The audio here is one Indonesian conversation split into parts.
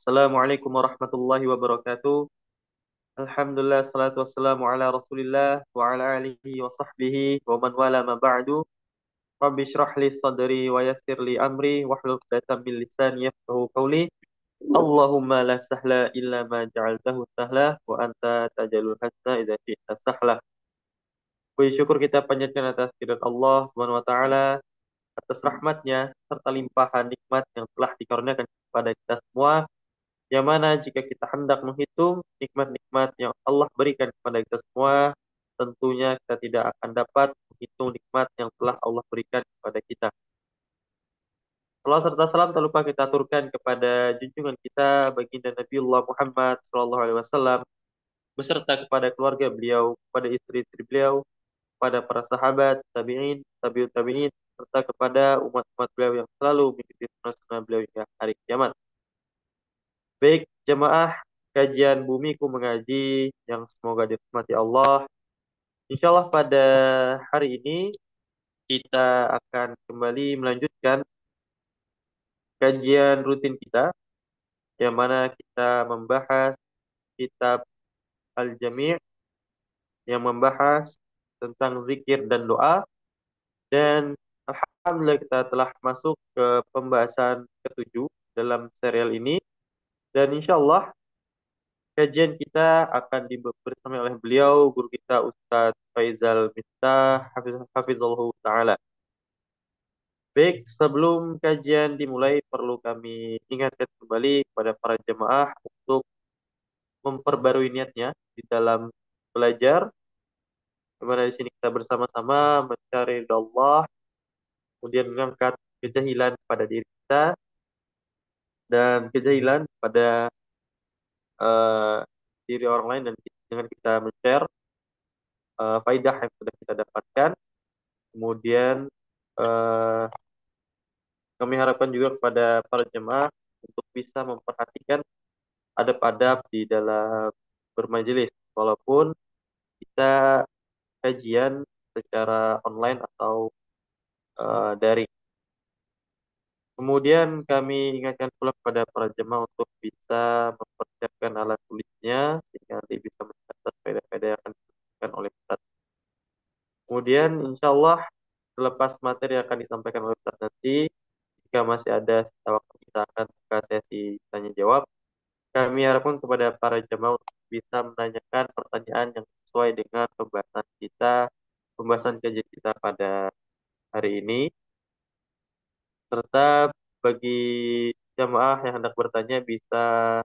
Assalamualaikum warahmatullahi wabarakatuh. Alhamdulillah, salatu wassalamu ala rasulillah wa ala alihi wa sahbihi wa man wala ma ba'du. Rabbi syrah li sadri wa yassir li amri wahlul 'uqdatam min lisani yafqahu qawli. Allahumma la sahla illa ma ja'altahu sahla wa anta tajalul hasna idza syi'ta sahla. Puji syukur kita panjatkan atas kehadirat Allah Subhanahu wa taala, atas rahmatnya serta limpahan nikmat yang telah dikaruniakan kepada kita semua, yang mana jika kita hendak menghitung nikmat-nikmat yang Allah berikan kepada kita semua, tentunya kita tidak akan dapat menghitung nikmat yang telah Allah berikan kepada kita. Salam serta salam tak lupa kita aturkan kepada junjungan kita baginda Nabiullah Muhammad SAW beserta kepada keluarga beliau, kepada istri-istri beliau, kepada para sahabat, tabi'in, tabi'ut tabi'in, serta kepada umat-umat beliau yang selalu mengikuti sunnah beliau hingga hari kiamat. Baik, jemaah kajian Bumiku Mengaji yang semoga dirahmati Allah. Insya Allah pada hari ini kita akan kembali melanjutkan kajian rutin kita, yang mana kita membahas kitab Al-Jami' yang membahas tentang zikir dan doa. Dan Alhamdulillah kita telah masuk ke pembahasan ketujuh dalam serial ini. Dan insya Allah kajian kita akan dibersama oleh beliau, guru kita Ustadz Faizal Miftah, Hafizullah Ta'ala. Baik, sebelum kajian dimulai, perlu kami ingatkan kembali kepada para jemaah untuk memperbarui niatnya di dalam belajar. Dimana di sini kita bersama-sama mencari ridha Allah, kemudian mengangkat kejahilan pada diri kita dan kejahilan pada eh, diri orang lain, dan dengan kita men-share faidah yang sudah kita dapatkan. Kemudian eh, kami harapkan juga kepada para jemaah untuk bisa memperhatikan adab-adab di dalam bermajelis, walaupun kita kajian secara online atau daring. Kemudian kami ingatkan pula kepada para jemaah untuk bisa mempersiapkan alat tulisnya sehingga nanti bisa mencatat faedah-faedah yang akan disampaikan oleh Ustaz. Kemudian insya Allah selepas materi yang akan disampaikan oleh Ustaz nanti, jika masih ada sisa waktu, kita akan buka sesi tanya jawab. Kami harapkan kepada para jemaah untuk bisa menanyakan pertanyaan yang sesuai dengan pembahasan kita, pembahasan kajian kita pada hari ini. Serta bagi jemaah yang hendak bertanya bisa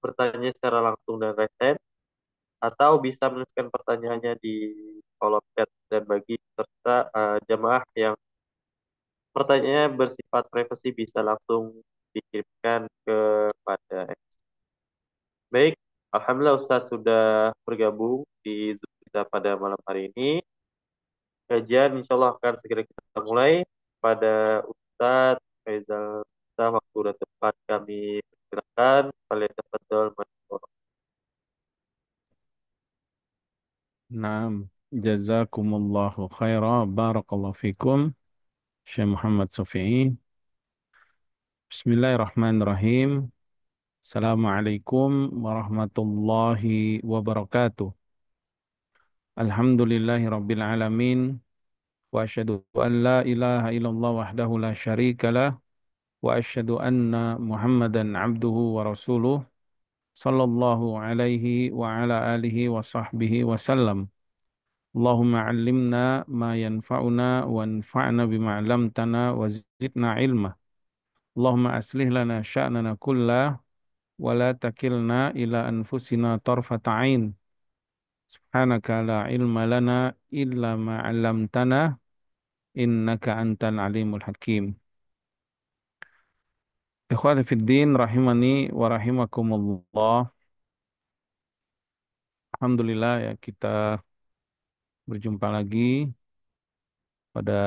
bertanya secara langsung dan resen, atau bisa menuliskan pertanyaannya di kolom chat. Dan bagi serta jemaah yang pertanyaannya bersifat privasi bisa langsung dikirimkan kepada MC. Baik, Alhamdulillah Ustadz sudah bergabung di Zoom kita pada malam hari ini. Kajian insya Allah akan segera kita mulai pada Ustadz Faizal. Kita waktu dan tempat kami persilakan. Kalian tafadhol masyaallah. Naam, jazakumullahu khairan, barakallahu fikum, Syekh Muhammad Sufi'i. Bismillahirrahmanirrahim. Assalamualaikum warahmatullahi wabarakatuh. Alhamdulillahi rabbil alamin. Wa asyhadu an la ilaha illallah wahdahu la syarika lah. Wa asyhadu anna Muhammadan abduhu wa rasuluh. Sallallahu alaihi wa ala alihi wa sahbihi wa sallam. Allahumma allimna ma yanfa'una wa anfa'na bima 'allamtana wa zidna ilma. Allahumma aslih lana sya'nana kullah wa la takilna ila anfusina tarfata 'ain. Subhanaka la ilma lana illa ma 'allamtana innaka antal alimul hakim. Ikhwati fid din rahimani wa rahimakumullah. Alhamdulillah ya, kita berjumpa lagi pada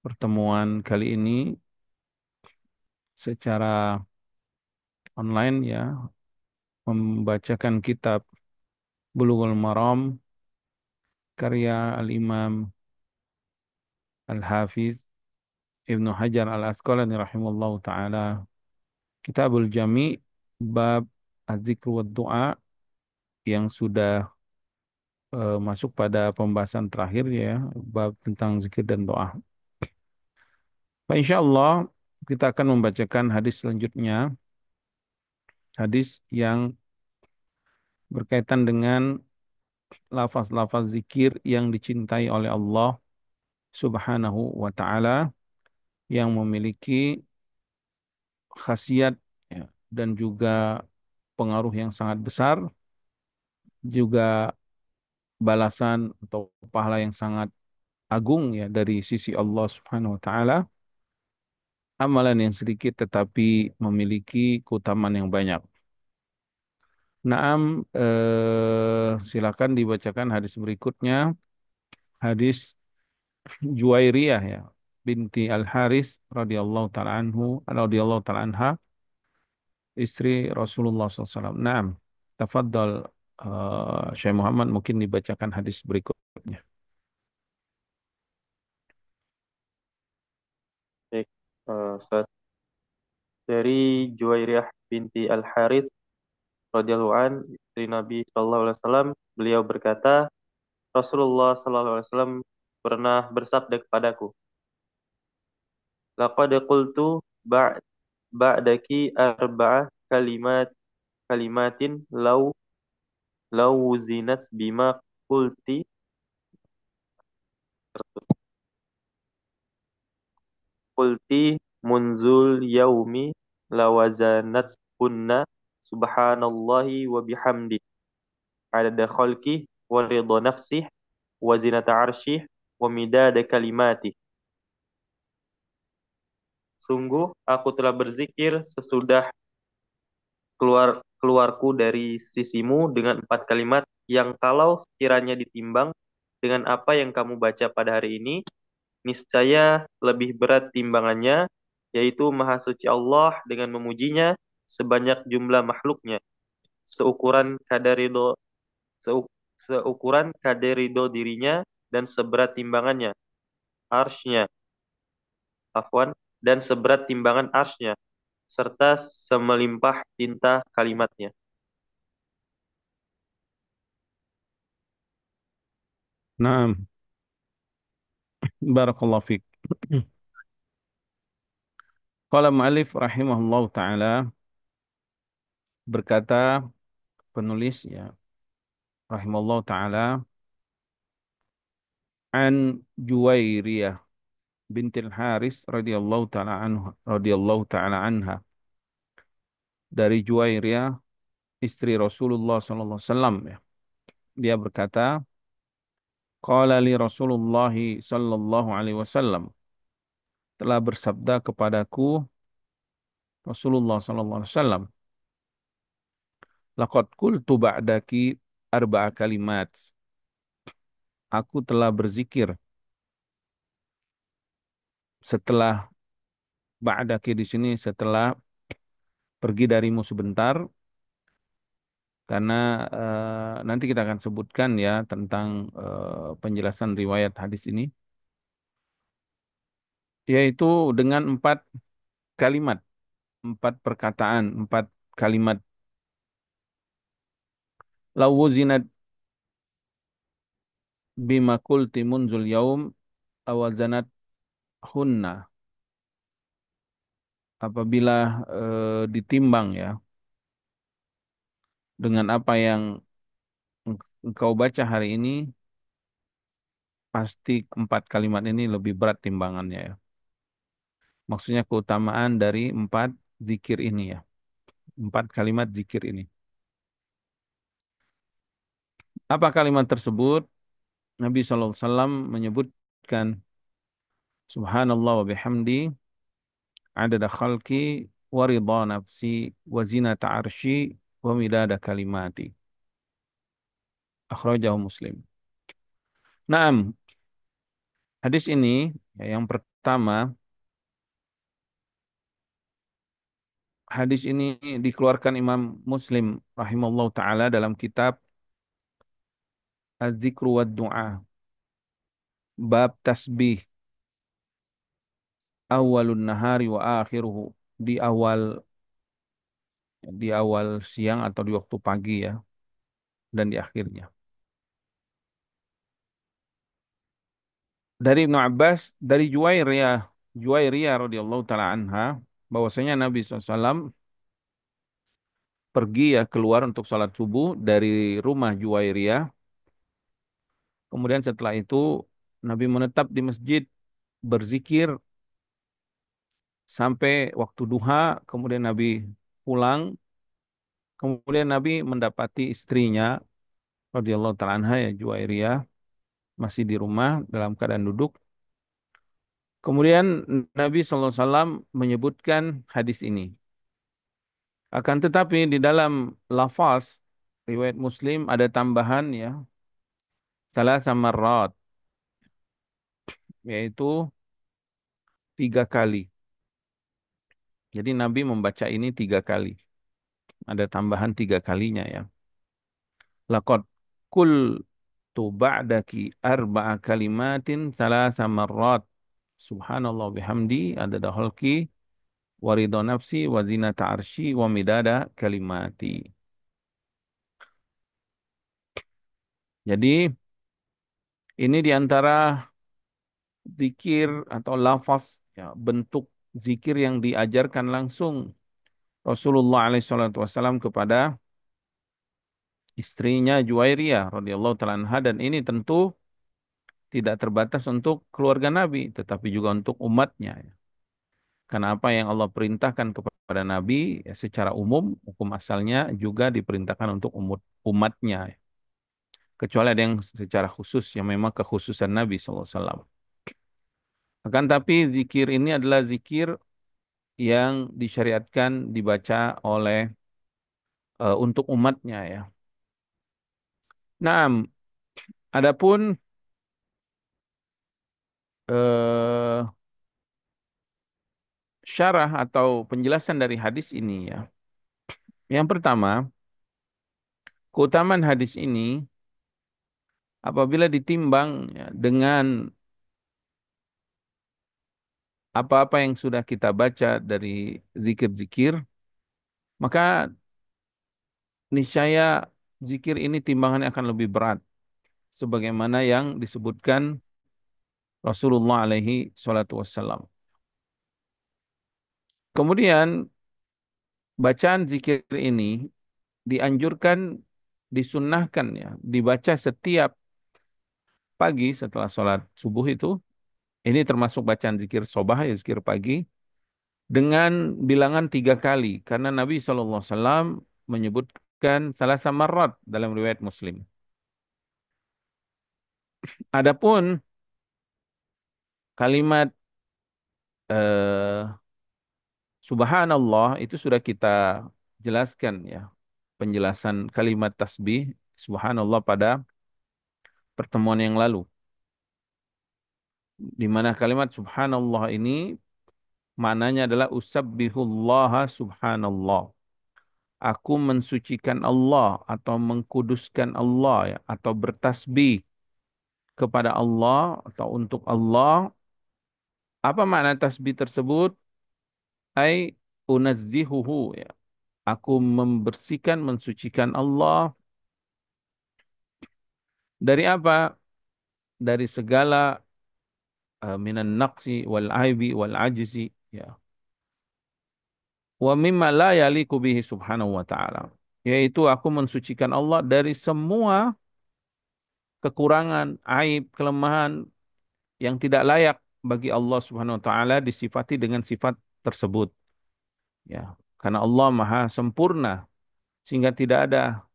pertemuan kali ini secara online ya, membacakan kitab Bulughul Maram karya Al-Imam Al-Hafiz Ibnu Hajar Al-Asqalani rahimahullahu taala, Kitabul Jami bab az-zikr wa du'a yang sudah masuk pada pembahasan terakhir ya, bab tentang zikir dan doa. Pak, insya Allah kita akan membacakan hadis selanjutnya, hadis yang berkaitan dengan lafaz-lafaz zikir yang dicintai oleh Allah Subhanahu wa taala yang memiliki khasiat ya, dan juga pengaruh yang sangat besar, juga balasan atau pahala yang sangat agung ya dari sisi Allah Subhanahu wa taala. Amalan yang sedikit tetapi memiliki keutamaan yang banyak. Naam, silakan dibacakan hadis berikutnya, hadis Juwairiyah ya, binti Al Haris radhiyallahu taala anhu, radhiyallahu taala anha, istri Rasulullah SAW. Naam, tafadhal Syekh Muhammad mungkin dibacakan hadis berikutnya. Baik, Ustaz. Dari Juwairiyah binti Al-Harith radhiyallahu an, istri Nabi sallallahu alaihi wasallam, beliau berkata, Rasulullah sallallahu alaihi wasallam pernah bersabda kepadaku, "Laqad qultu ba'daki arba'ah kalimatin law wuzinat bima qulti qulti munzul yaumi lawazanat kunna subhanallahi wa bihamdi adada khalqih wa ridha nafsih wa zinata arsyih wa midada kalimati." Sungguh aku telah berzikir sesudah keluarku dari sisimu dengan 4 kalimat yang kalau sekiranya ditimbang dengan apa yang kamu baca pada hari ini, niscaya lebih berat timbangannya, yaitu Maha Suci Allah dengan memujinya sebanyak jumlah makhluknya, seukuran kadar ridho, seukuran kadar ridho dirinya dan seberat timbangannya, arsnya, afwan, dan seberat timbangan arsnya, serta semelimpah tinta kalimatnya. Naam, barakallahu fiik. Qala mu'allif rahimahullahu taala, berkata penulis ya rahimahullahu taala, an Juwairiyah bintil Haris radhiyallahu taala anhu, radhiyallahu taala anha, dari Juwairiyah istri Rasulullah sallallahu alaihi wasallam ya. Dia berkata, qala li Rasulullah sallallahu alaihi wasallam, telah bersabda kepadaku Rasulullah sallallahu alaihi wasallam, laqad qultu ba'daki arba'a kalimat. Aku telah berzikir setelah ba'daki di sini, setelah pergi darimu sebentar, karena nanti kita akan sebutkan ya tentang penjelasan riwayat hadis ini, yaitu dengan 4 kalimat, 4 perkataan, 4 kalimat. Lawuzinat bima qulti munzul yaum awazanat hunna. Apabila ditimbang ya dengan apa yang engkau baca hari ini, pasti 4 kalimat ini lebih berat timbangannya ya. Maksudnya keutamaan dari 4 zikir ini ya. 4 kalimat zikir ini. Apa kalimat tersebut? Nabi SAW menyebutkan Subhanallah wa bihamdi adada khalqi wa ridha nafsi wa zinata arsy wa midada kalimati. Akhrajahu Muslim. Naam, hadis ini ya, yang pertama, hadis ini dikeluarkan Imam Muslim rahimahullah taala dalam kitab Az-Zikru wa Du'a, bab tasbih awalun nahari wa akhiruhu, di awal di awal siang atau di waktu pagi ya, dan di akhirnya. Dari Ibnu Abbas, dari Juwairiyah radhiyallahu taala anha, bahwasanya Nabi SAW pergi ya keluar untuk sholat subuh dari rumah Juwairiyah. Kemudian setelah itu Nabi menetap di masjid berzikir sampai waktu duha. Kemudian Nabi pulang. Kemudian Nabi mendapati istrinya radhiyallahu taala anha ya Juwairiyah masih di rumah dalam keadaan duduk. Kemudian Nabi SAW menyebutkan hadis ini. Akan tetapi di dalam lafaz riwayat Muslim ada tambahan ya, salah sama rot, yaitu 3 kali. Jadi Nabi membaca ini 3 kali. Ada tambahan 3 kalinya ya. Laqad kul tu ba'daki arba'a kalimatin salasa marrat. Subhanallah bihamdi adada khalqi wa ridha nafsi wa zinata arsy wa midada kalimati. Jadi ini diantara zikir atau lafaz ya, bentuk zikir yang diajarkan langsung Rasulullah SAW kepada istrinya Juwairiyah radhiyallahu taala anha, dan ini tentu tidak terbatas untuk keluarga Nabi tetapi juga untuk umatnya ya. Karena apa yang Allah perintahkan kepada Nabi ya, secara umum hukum asalnya juga diperintahkan untuk umatnya ya. Kecuali ada yang secara khusus yang memang kekhususan Nabi SAW. Akan tapi zikir ini adalah zikir yang disyariatkan dibaca oleh untuk umatnya ya. Nah, adapun eh, syarah atau penjelasan dari hadis ini ya. Yang pertama, keutamaan hadis ini apabila ditimbang ya, dengan apa-apa yang sudah kita baca dari zikir-zikir, maka niscaya zikir ini timbangannya akan lebih berat. Sebagaimana yang disebutkan Rasulullah alaihi salatu wassalam. Kemudian bacaan zikir ini dianjurkan, disunnahkan ya, dibaca setiap pagi setelah sholat subuh itu. Ini termasuk bacaan zikir sobah ya, zikir pagi. Dengan bilangan 3 kali. Karena Nabi SAW menyebutkan salah samarat dalam riwayat Muslim. Adapun kalimat eh, Subhanallah itu sudah kita jelaskan ya. Penjelasan kalimat tasbih Subhanallah pada pertemuan yang lalu. Di mana kalimat Subhanallah ini maknanya adalah usabbihullaha subhanallah. Aku mensucikan Allah atau mengkuduskan Allah ya, atau bertasbih kepada Allah atau untuk Allah. Apa makna tasbih tersebut? Ai unazzihuhu ya. Aku membersihkan, mensucikan Allah dari apa? Dari segala minan naqsi wal aibi wal ajzi ya. Wa mimma la yaliku bihi subhanahu wa ta'ala. Yaitu aku mensucikan Allah dari semua kekurangan, aib, kelemahan yang tidak layak bagi Allah Subhanahu wa taala disifati dengan sifat tersebut. Ya, karena Allah Maha sempurna sehingga tidak ada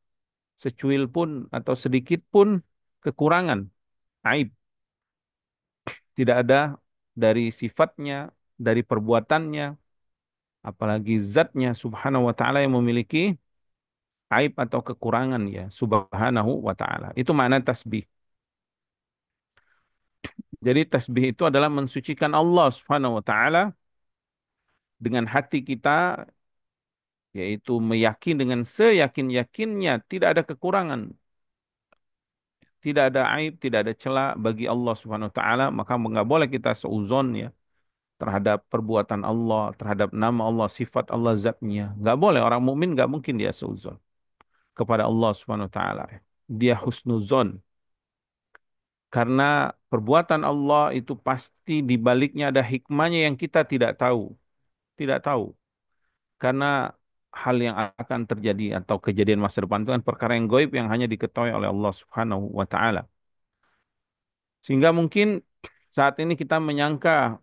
secuil pun atau sedikit pun kekurangan, aib, tidak ada dari sifatnya, dari perbuatannya, apalagi zatnya Subhanahu wa taala yang memiliki aib atau kekurangan ya, Subhanahu wa taala. Itu makna tasbih. Jadi tasbih itu adalah mensucikan Allah Subhanahu wa taala dengan hati kita, yaitu meyakini dengan seyakin-yakinnya tidak ada kekurangan, tidak ada aib, tidak ada celah bagi Allah Subhanahu wa taala, maka enggak boleh kita seuzon ya, terhadap perbuatan Allah, terhadap nama Allah, sifat Allah, zatnya. Nggak boleh, orang mukmin nggak mungkin dia seuzon kepada Allah Subhanahu wa taala. Dia husnuzon karena perbuatan Allah itu pasti di baliknya ada hikmahnya yang kita tidak tahu. Tidak tahu. Karena hal yang akan terjadi atau kejadian masa depan itu kan perkara yang gaib yang hanya diketahui oleh Allah Subhanahu wa taala. Sehingga mungkin saat ini kita menyangka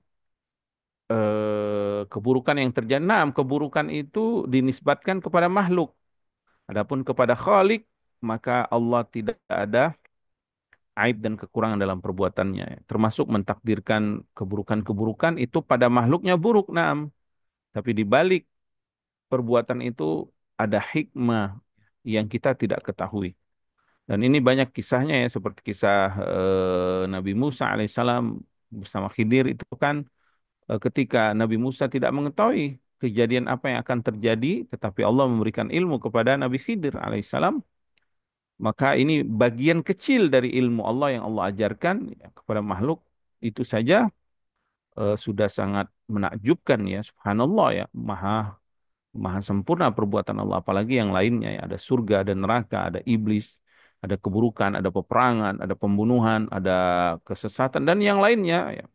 keburukan yang terjadi. Nah, keburukan itu dinisbatkan kepada makhluk. Adapun kepada Khalik, maka Allah tidak ada aib dan kekurangan dalam perbuatannya. Termasuk mentakdirkan keburukan-keburukan itu pada makhluknya buruk. Nah, tapi di balik perbuatan itu ada hikmah yang kita tidak ketahui. Dan ini banyak kisahnya ya, seperti kisah Nabi Musa alaihissalam bersama Khidir itu kan ketika Nabi Musa tidak mengetahui kejadian apa yang akan terjadi, tetapi Allah memberikan ilmu kepada Nabi Khidir alaihissalam, maka ini bagian kecil dari ilmu Allah yang Allah ajarkan ya, kepada makhluk itu saja sudah sangat menakjubkan ya, subhanallah ya, maha maha sempurna perbuatan Allah, apalagi yang lainnya ya, ada surga, ada neraka, ada iblis, ada keburukan, ada peperangan, ada pembunuhan, ada kesesatan dan yang lainnya ya.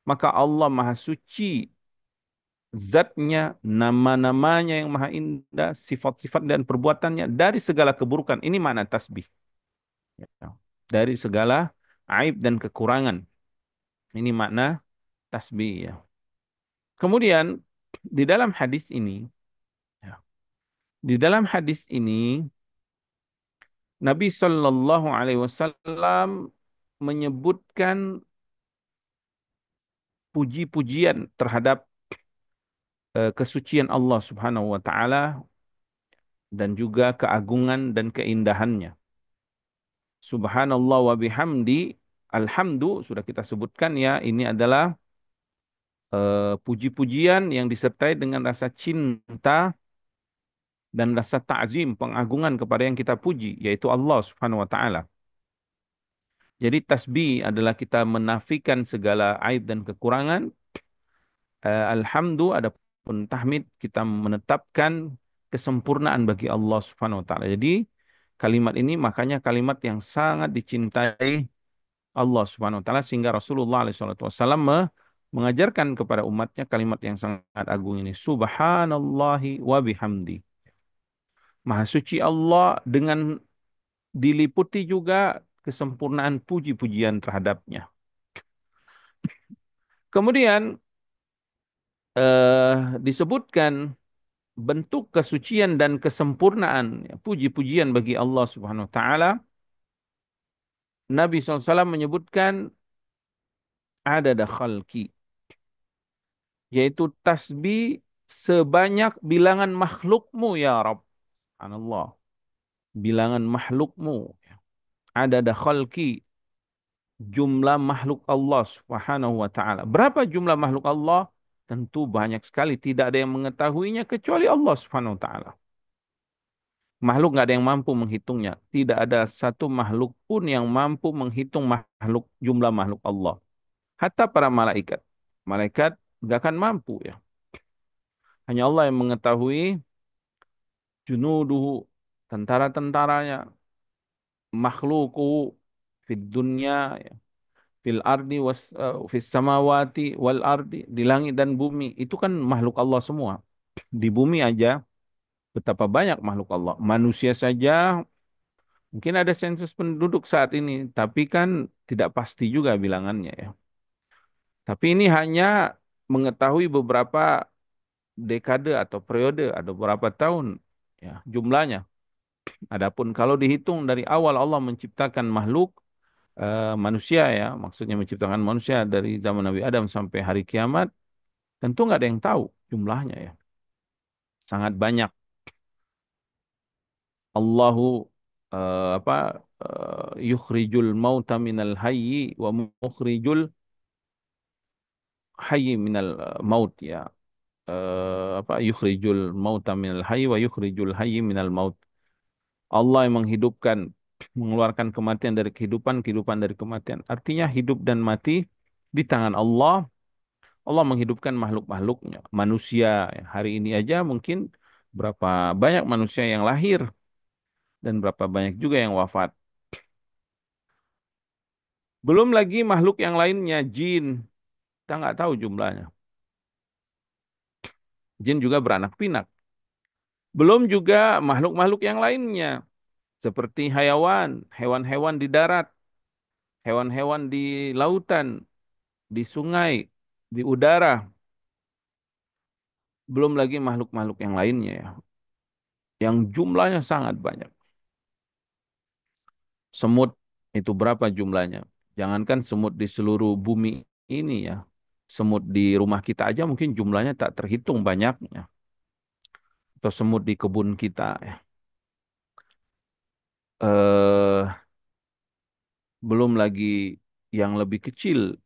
Maka Allah maha suci zatnya, nama-namanya yang maha indah, sifat-sifat dan perbuatannya dari segala keburukan. Ini makna tasbih. Ya. Dari segala aib dan kekurangan. Ini makna tasbih ya. Kemudian di dalam hadis ini, ya, di dalam hadis ini Nabi Shallallahu Alaihi Wasallam menyebutkan puji-pujian terhadap kesucian Allah Subhanahu Wa Taala dan juga keagungan dan keindahannya. Subhanallah wa bihamdi. Alhamdu sudah kita sebutkan ya, ini adalah puji-pujian yang disertai dengan rasa cinta dan rasa ta'zim, pengagungan kepada yang kita puji, yaitu Allah Subhanahu wa taala. Jadi tasbih adalah kita menafikan segala aib dan kekurangan. Alhamdu adapun tahmid kita menetapkan kesempurnaan bagi Allah Subhanahu wa taala. Jadi kalimat ini makanya kalimat yang sangat dicintai Allah Subhanahu wa taala sehingga Rasulullah SAW mengajarkan kepada umatnya kalimat yang sangat agung ini. Subhanallahi wa bihamdi. Maha suci Allah dengan diliputi juga kesempurnaan puji-pujian terhadapnya. Kemudian disebutkan bentuk kesucian dan kesempurnaan ya, puji-pujian bagi Allah Subhanahu wa taala. Nabi SAW menyebutkan ada khalqi, yaitu tasbih sebanyak bilangan makhlukmu ya Rabb. Subhanallah. Bilangan makhlukmu. Ada khalqi. Jumlah makhluk Allah subhanahu wa ta'ala. Berapa jumlah makhluk Allah? Tentu banyak sekali. Tidak ada yang mengetahuinya kecuali Allah subhanahu wa ta'ala. Makhluk nggak ada yang mampu menghitungnya. Tidak ada satu makhluk pun yang mampu menghitung jumlah makhluk Allah. Hatta para malaikat. Malaikat nggak akan mampu ya. Hanya Allah yang mengetahui junuduhu, tentara-tentaranya, makhluku fid dunya, ya, fil ardi fis samawati wal ardi, di langit dan bumi. Itu kan makhluk Allah semua. Di bumi aja betapa banyak makhluk Allah. Manusia saja mungkin ada sensus penduduk saat ini, tapi kan tidak pasti juga bilangannya ya. Tapi ini hanya mengetahui beberapa dekade atau periode, ada beberapa tahun ya jumlahnya. Adapun kalau dihitung dari awal Allah menciptakan makhluk manusia ya, maksudnya menciptakan manusia dari zaman Nabi Adam sampai hari kiamat, tentu nggak ada yang tahu jumlahnya ya. Sangat banyak. Allahu apa yukhrijul mauta minal hayyi wa mukhrijul hayyi minal maut ya. Apa yukhrijul mauta minal hayyi wa yukhrijul hayyi minal maut. Allah yang menghidupkan, mengeluarkan kematian dari kehidupan, kehidupan dari kematian. Artinya hidup dan mati di tangan Allah. Allah menghidupkan makhluk-makhluknya. Manusia, hari ini aja mungkin berapa banyak manusia yang lahir dan berapa banyak juga yang wafat. Belum lagi makhluk yang lainnya, jin. Kita nggak tahu jumlahnya. Jin juga beranak pinak. Belum juga makhluk-makhluk yang lainnya, seperti hayawan, hewan-hewan di darat, hewan-hewan di lautan, di sungai, di udara. Belum lagi makhluk-makhluk yang lainnya ya, yang jumlahnya sangat banyak. Semut itu berapa jumlahnya? Jangankan semut di seluruh bumi ini ya. Semut di rumah kita aja mungkin jumlahnya tak terhitung banyaknya. Atau semut di kebun kita ya. Eh, Belum lagi yang lebih kecil,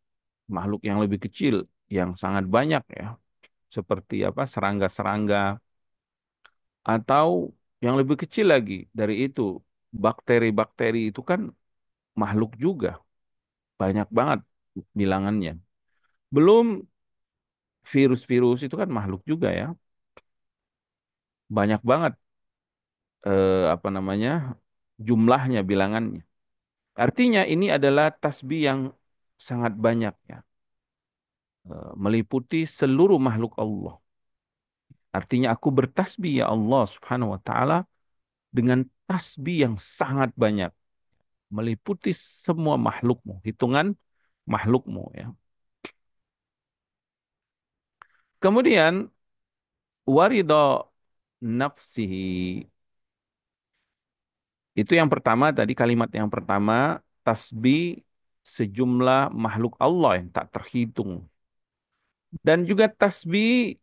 makhluk yang lebih kecil, yang sangat banyak ya. Seperti apa? Serangga-serangga. Atau yang lebih kecil lagi dari itu, bakteri-bakteri itu kan makhluk juga. Banyak banget bilangannya. Belum virus-virus itu kan makhluk juga ya. Banyak banget apa namanya jumlahnya bilangannya. Artinya ini adalah tasbih yang sangat banyak ya. Meliputi seluruh makhluk Allah. Artinya aku bertasbih ya Allah Subhanahu wa taala dengan tasbih yang sangat banyak, meliputi semua makhlukmu, hitungan makhlukmu ya. Kemudian waridho nafsihi. Itu yang pertama tadi kalimat yang pertama tasbih sejumlah makhluk Allah yang tak terhitung. Dan juga tasbih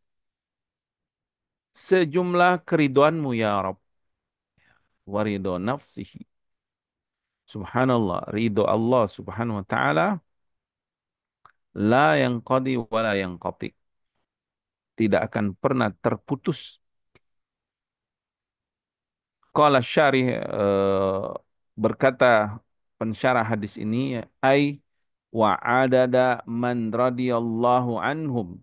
sejumlah keriduanmu ya Rabb. Waridho nafsihi. Subhanallah, ridho Allah subhanahu wa ta'ala la yang qadi wa la yang qati. Tidak akan pernah terputus. Qala syarih berkata pensyarah hadis ini ai wa adada man radiyallahu anhum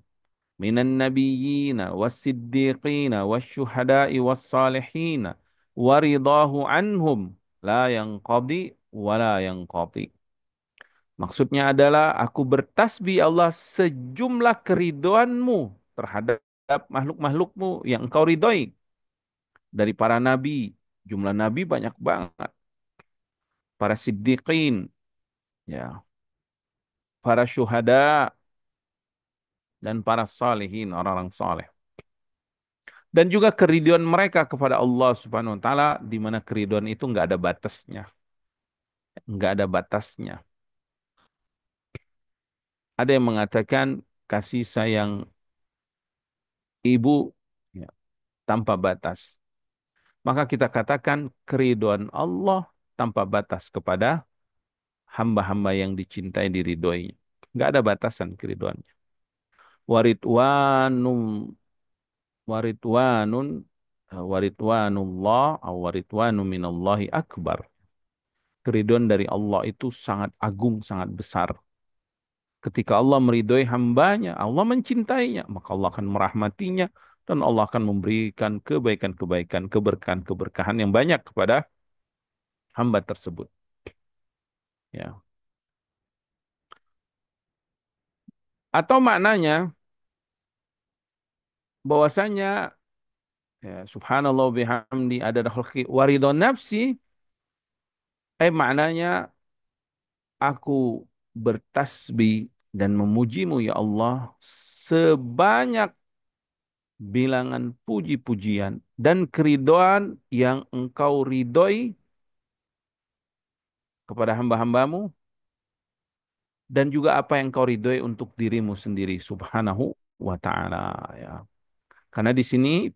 minan nabiyyina was-siddiqina wasyuhada'i was-salihina waridahu anhum la yanqadi wa la yanqati. Maksudnya adalah aku bertasbih Allah sejumlah keridoanmu terhadap makhluk-makhlukmu yang engkau ridhoi dari para nabi. Jumlah nabi banyak banget. Para siddiqin, ya, para syuhada dan para salihin, orang-orang saleh. Dan juga keriduan mereka kepada Allah Subhanahu wa taala di mana keriduan itu nggak ada batasnya, nggak ada batasnya. Ada yang mengatakan kasih sayang ibu ya, tanpa batas. Maka kita katakan keriduan Allah tanpa batas kepada hamba-hamba yang dicintai diridhoinya. Nggak ada batasan keriduannya. Waridwanum waridwanun waridwanullah atau waridwanu minallahi akbar. Keriduan dari Allah itu sangat agung, sangat besar. Ketika Allah meridhoi hambanya, Allah mencintainya, maka Allah akan merahmatinya dan Allah akan memberikan kebaikan-kebaikan, keberkahan-keberkahan yang banyak kepada hamba tersebut. Ya. Atau maknanya bahwasanya ya, subhanallah bihamdi ada khalqi waridon nafsi, maknanya aku bertasbih dan memujimu ya Allah sebanyak bilangan puji-pujian dan keridoan yang engkau ridhoi kepada hamba-hambamu dan juga apa yang engkau ridhoi untuk dirimu sendiri subhanahu wa ta'ala ya. Karena di sini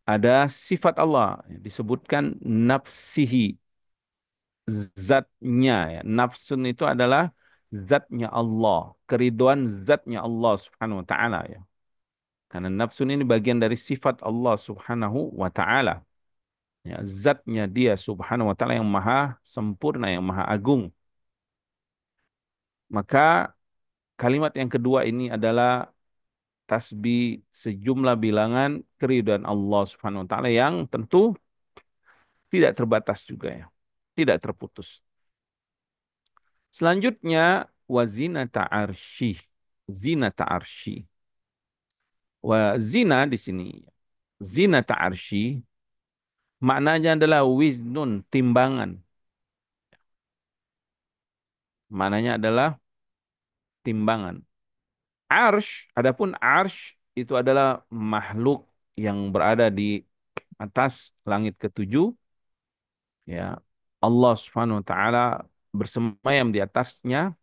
ada sifat Allah disebutkan nafsihi zatnya ya. Nafsun itu adalah zatnya Allah, keriduan zatnya Allah Subhanahu wa taala ya. Karena nafsun ini bagian dari sifat Allah Subhanahu wa taala. Ya, zatnya dia Subhanahu wa taala yang maha sempurna, yang maha agung. Maka kalimat yang kedua ini adalah tasbih sejumlah bilangan keridhaan Allah Subhanahu wa taala yang tentu tidak terbatas juga ya, tidak terputus. Selanjutnya wazinata arsy. Zinata arsy. Wa zina di sini. Zinata arsy maknanya adalah wiznun, timbangan. Maknanya adalah timbangan. Adapun arsh itu adalah makhluk yang berada di atas langit ketujuh, ya. Allah Subhanahu wa taala bersemayam di atasnya.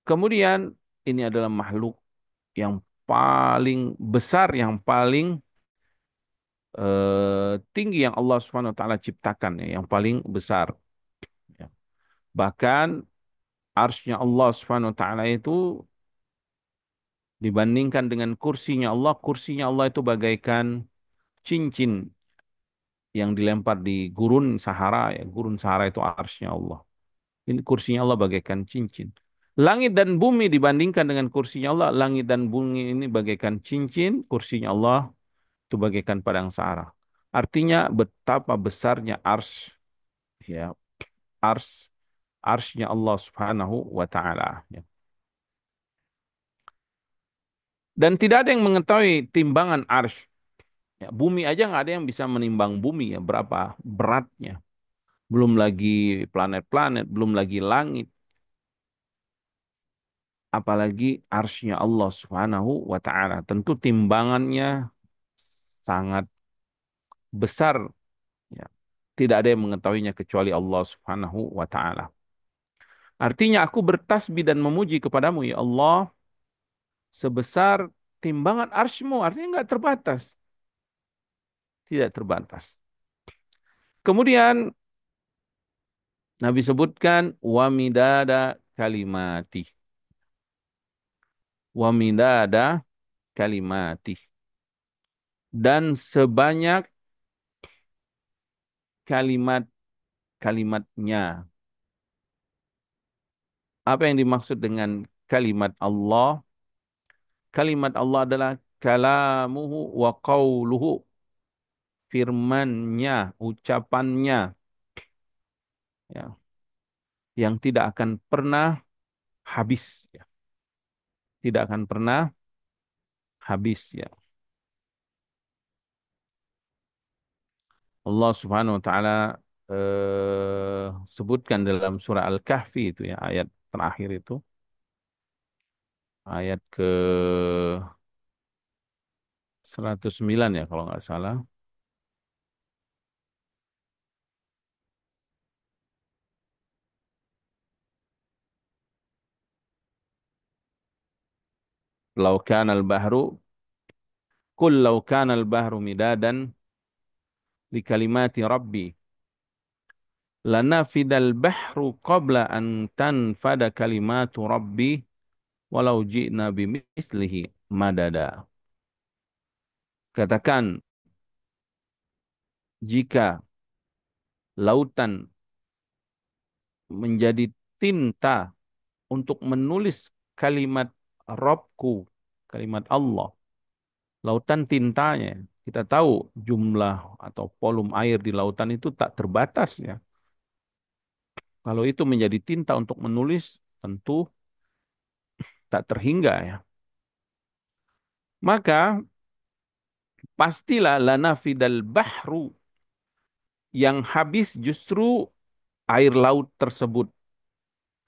Kemudian ini adalah makhluk yang paling besar, yang paling tinggi yang Allah Subhanahu wa taala ciptakan ya, yang paling besar ya. Bahkan arsy-Nya Allah Subhanahu wa taala itu dibandingkan dengan kursinya Allah itu bagaikan cincin yang dilempar di gurun Sahara ya. Gurun Sahara itu arsy-Nya Allah. Ini kursinya Allah bagaikan cincin. Langit dan bumi dibandingkan dengan kursinya Allah, langit dan bumi ini bagaikan cincin, kursinya Allah itu bagaikan padang Sahara. Artinya betapa besarnya ya, ars arsy-Nya Allah Subhanahu wa taala ya. Dan tidak ada yang mengetahui timbangan arsy. Ya, bumi aja nggak ada yang bisa menimbang bumi ya, berapa beratnya. Belum lagi planet-planet, belum lagi langit, apalagi arsy-Nya Allah Subhanahu wa taala. Tentu timbangannya sangat besar ya. Tidak ada yang mengetahuinya kecuali Allah Subhanahu wa taala. Artinya aku bertasbih dan memuji kepadamu ya Allah sebesar timbangan arsy-Mu, artinya nggak terbatas, tidak terbatas. Kemudian Nabi sebutkan wa midada kalimati. Wa midada kalimati. Dan sebanyak kalimat-kalimatnya. Apa yang dimaksud dengan kalimat Allah? Kalimat Allah adalah kalamuhu wa qauluhu. Firmannya, ucapannya. Ya, yang tidak akan pernah habis. Ya. Tidak akan pernah habis. Ya. Allah Subhanahu wa taala sebutkan dalam surah Al-Kahfi itu ya, ayat terakhir itu, ayat ke 109 ya kalau nggak salah. Lau kana al-bahru lau kana al-bahru midadan li kalimati rabbi lanafidal bahru qabla an tanfada kalimatu rabbi walau ji'na bimithlihi madada. Katakan jika lautan menjadi tinta untuk menulis kalimat Robku, kalimat Allah. Lautan tintanya, kita tahu jumlah atau volume air di lautan itu tak terbatas ya. Kalau itu menjadi tinta untuk menulis, tentu tak terhingga ya. Maka pastilah lana fidal bahru, yang habis justru air laut tersebut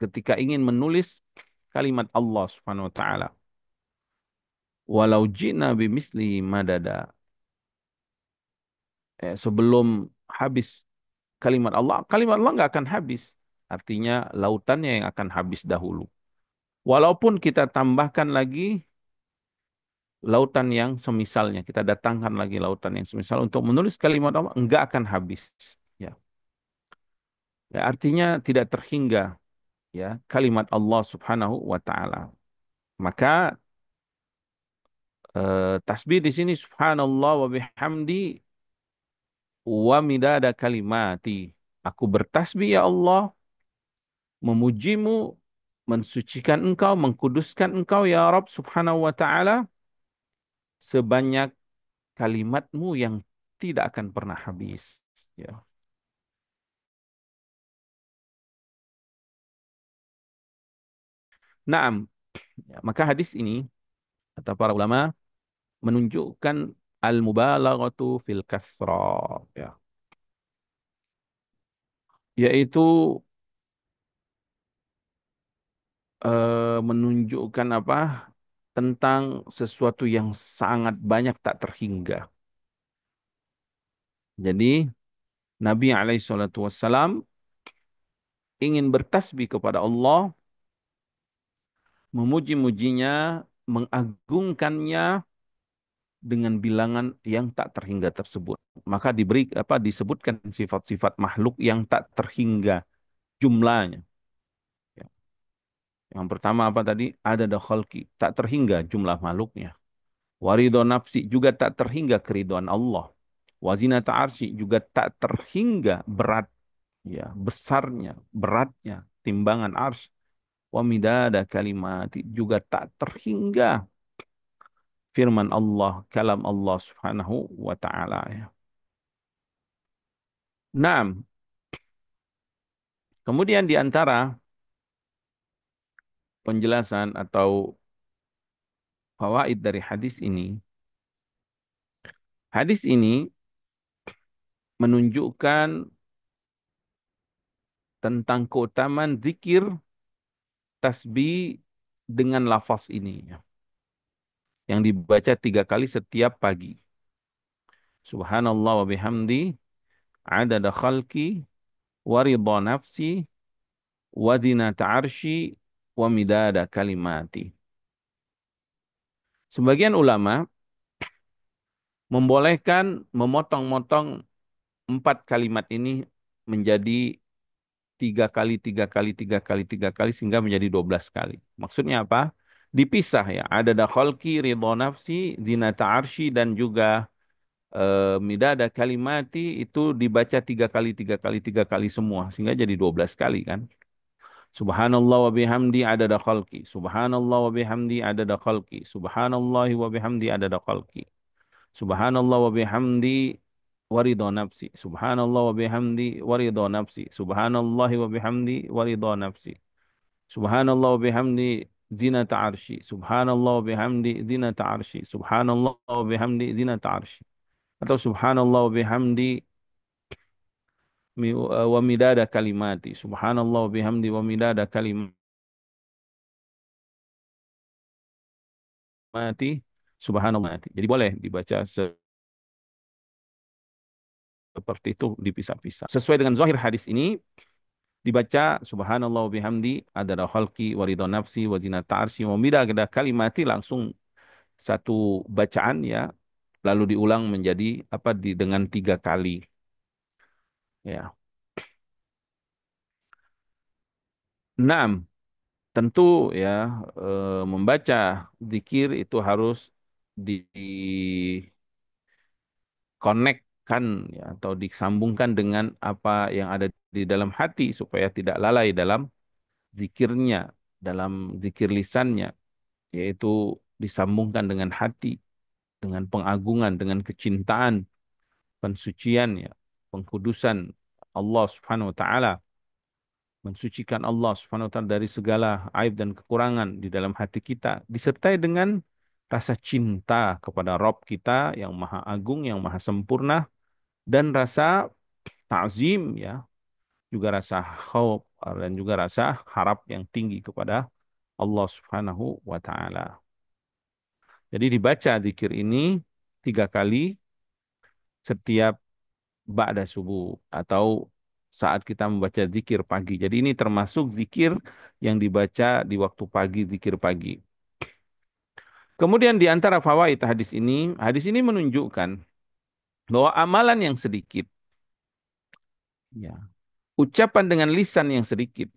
ketika ingin menulis kalimat Allah Subhanahu wa taala. Walau jina bimisli madada. Sebelum habis kalimat Allah nggak akan habis. Artinya lautannya yang akan habis dahulu. Walaupun kita tambahkan lagi lautan yang semisalnya, kita datangkan lagi lautan yang semisal untuk menulis kalimat Allah, nggak akan habis. Ya. Ya, artinya tidak terhingga ya kalimat Allah Subhanahu wa taala. Maka tasbih di sini subhanallah wa bihamdi wa midada kalimati. Aku bertasbih ya Allah, memujimu mensucikan engkau, mengkuduskan engkau ya Rabb Subhanahu wa taala sebanyak kalimatmu yang tidak akan pernah habis. Ya. Naam, ya, maka hadis ini kata para ulama menunjukkan al-mubalaghatu fil kasra, ya. Yaitu menunjukkan apa? Tentang sesuatu yang sangat banyak tak terhingga. Jadi Nabi SAW ingin bertasbih kepada Allah, memuji-mujinya, mengagungkannya dengan bilangan yang tak terhingga tersebut. Maka diberi apa disebutkan sifat-sifat makhluk yang tak terhingga jumlahnya. Ya. Yang pertama apa tadi? Ada khalqi, tak terhingga jumlah makhluknya. Waridho nafsi juga tak terhingga keridhaan Allah. Wazinata arsy juga tak terhingga berat, ya, besarnya, beratnya timbangan arsy. Wa midada kalimat juga tak terhingga firman Allah, kalam Allah Subhanahu wa taala, ya. Naam, kemudian di antara penjelasan atau fawaid dari hadis ini menunjukkan tentang keutamaan zikir tasbih dengan lafaz ini, ya, yang dibaca 3 kali setiap pagi. Subhanallah wa bihamdi, adada khalqi, wa ridha nafsi, wa zinata arsy, wa midada kalimati. Sebagian ulama membolehkan memotong-motong 4 kalimat ini menjadi 3 kali, 3 kali, 3 kali, 3 kali sehingga menjadi 12 kali. Maksudnya apa? Dipisah, ya. Ada khalqi, ridha nafsi, zinata arsy dan juga midada kalimati itu dibaca 3 kali, 3 kali, 3 kali semua sehingga jadi 12 kali kan. Subhanallah wa bihamdi adada khalqi. Subhanallah wa bihamdi adada khalqi. Subhanallah wa bihamdi adada khalqi. Subhanallah wa bihamdi waridho nafsi. Subhanallah wa bihamdi waridho nafsi. Subhanallah wa bihamdi waridho nafsi. Subhanallah wa bihamdi zinata arsy. Subhanallah wa bihamdi zinata arsy. Subhanallah wa bihamdi zinata arsy. Atau subhanallah wa bihamdi wa midada kalimati. Subhanallah wa bihamdi wa midada kalimati. Subhanallah. Jadi boleh dibaca seperti itu dipisah-pisah. Sesuai dengan zahir hadis ini dibaca subhanallah wa bihamdi adada khalqi wa ridha nafsi wa zinata arsy wa midada kalimati langsung satu bacaan, ya. Lalu diulang menjadi dengan 3 kali, ya. Naam, tentu, ya, membaca zikir itu harus dikonekkan, ya, atau disambungkan dengan apa yang ada di dalam hati supaya tidak lalai dalam zikirnya, dalam zikir lisannya, yaitu disambungkan dengan hati, dengan pengagungan, dengan kecintaan, pensucian, ya, pengkudusan Allah Subhanahu wa taala, mensucikan Allah Subhanahu wa taala dari segala aib dan kekurangan di dalam hati kita, disertai dengan rasa cinta kepada Rabb kita yang Maha Agung, yang Maha Sempurna, dan rasa ta'zim, ya, juga rasa khauf dan juga rasa harap yang tinggi kepada Allah Subhanahu wa taala. Jadi dibaca zikir ini 3 kali setiap ba'da subuh atau saat kita membaca zikir pagi. Jadi ini termasuk zikir yang dibaca di waktu pagi, zikir pagi. Kemudian di antara fawaid hadis ini menunjukkan bahwa amalan yang sedikit, ya, ucapan dengan lisan yang sedikit,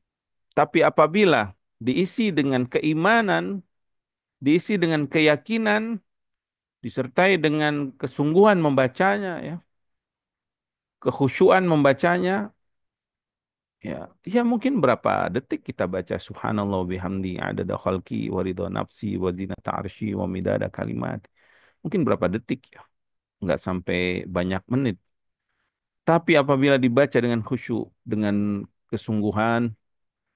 tapi apabila diisi dengan keimanan, diisi dengan keyakinan, disertai dengan kesungguhan membacanya, ya, kekhusyuan membacanya, Ya, ya mungkin berapa detik kita baca subhanallah wa bihamdi adada khalqi wa ridha nafsi wa zinata arsy wa midada kalimat. Mungkin berapa detik ya, nggak sampai banyak menit. Tapi apabila dibaca dengan khusyuk, dengan kesungguhan,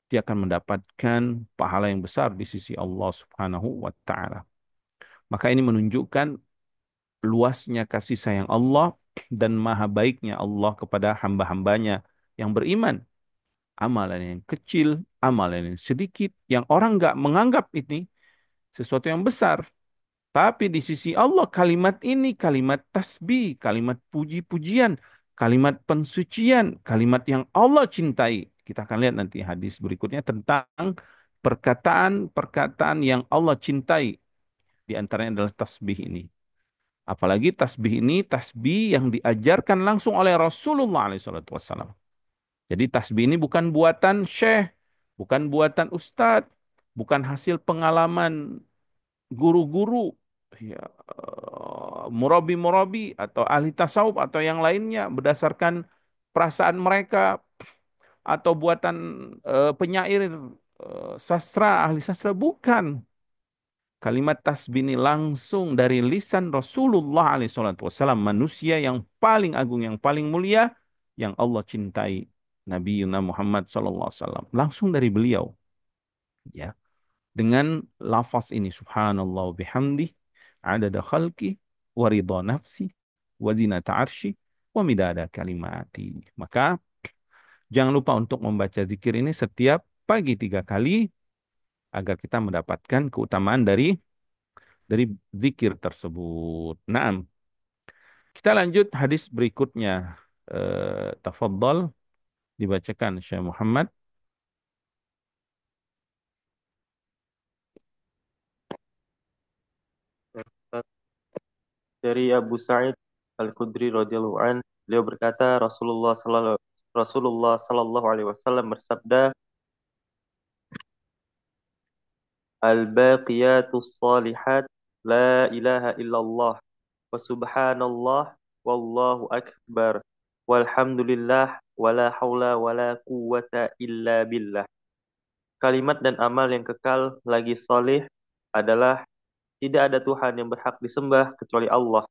dia akan mendapatkan pahala yang besar di sisi Allah Subhanahu wa taala. Maka ini menunjukkan luasnya kasih sayang Allah dan maha baiknya Allah kepada hamba-hambanya yang beriman. Amalan yang kecil, amalan yang sedikit, yang orang nggak menganggap ini sesuatu yang besar. Tapi di sisi Allah kalimat ini kalimat tasbih, kalimat puji-pujian, kalimat pensucian, kalimat yang Allah cintai. Kita akan lihat nanti hadis berikutnya tentang perkataan-perkataan yang Allah cintai. Di antaranya adalah tasbih ini. Apalagi tasbih ini tasbih yang diajarkan langsung oleh Rasulullah SAW. Jadi tasbih ini bukan buatan syekh, bukan buatan ustadz, bukan hasil pengalaman guru-guru, ya, murabi-murabi atau ahli tasawuf atau yang lainnya berdasarkan perasaan mereka atau buatan penyair sastra, ahli sastra, bukan. Kalimat tasbih ini langsung dari lisan Rasulullah SAW, manusia yang paling agung, yang paling mulia, yang Allah cintai, Nabi Yuna Muhammad SAW. Langsung dari beliau, ya, dengan lafaz ini, Subhanallah wa bihamdi, adada khalqi, wa ridha nafsi, wa zinata arsy, wa midada kalimati. Maka jangan lupa untuk membaca zikir ini setiap pagi 3 kali agar kita mendapatkan keutamaan dari zikir tersebut. Naam. Kita lanjut hadis berikutnya. Tafadhal dibacakan Syekh Muhammad. Dari Abu Sa'id Al-Khudri radhiyallahu an, beliau berkata Rasulullah sallallahu alaihi wasallam bersabda, "Al-baqiyatus salihat la ilaha illallah wa subhanallah wallahu akbar walhamdulillah wala haula wala quwwata illa billah." Kalimat dan amal yang kekal lagi solih adalah tidak ada Tuhan yang berhak disembah kecuali Allah.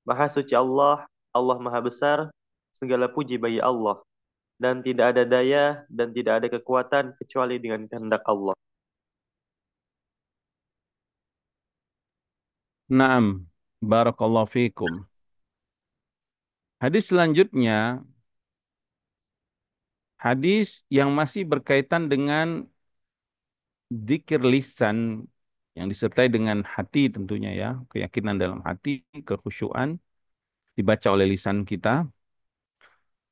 Maha suci Allah, Allah maha besar, segala puji bagi Allah. Dan tidak ada daya dan tidak ada kekuatan kecuali dengan kehendak Allah. Naam. Barakallahu fikum. Hadis selanjutnya, hadis yang masih berkaitan dengan zikir lisan yang disertai dengan hati tentunya ya, keyakinan dalam hati, kekhusyuan dibaca oleh lisan kita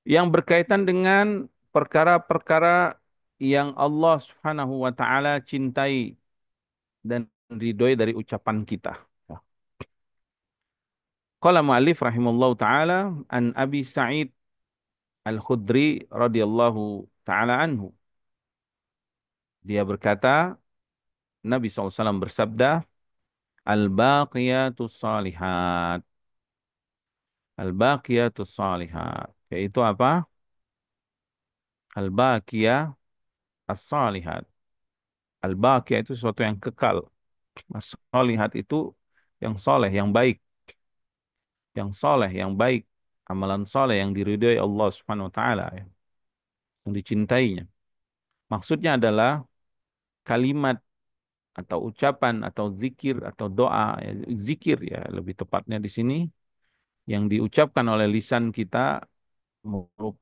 yang berkaitan dengan perkara-perkara yang Allah Subhanahu wa taala cintai dan ridhoi dari ucapan kita. Ya. Qala mu'allif rahimallahu taala an Abi Sa'id Al-Khudri radhiyallahu taala anhu. Dia berkata, Nabi SAW bersabda, Al-baqiyatus salihat. Al-baqiyatus salihat. Yaitu apa? Al-baqiyah as-salihat. Al-baqiyah itu sesuatu yang kekal. As-salihat itu yang soleh, yang baik. Yang soleh, yang baik. Amalan soleh yang diridhoi Allah Subhanahu wa taala, ya, yang dicintainya. Maksudnya adalah kalimat atau ucapan atau zikir atau doa, ya, zikir ya lebih tepatnya di sini yang diucapkan oleh lisan kita merupakan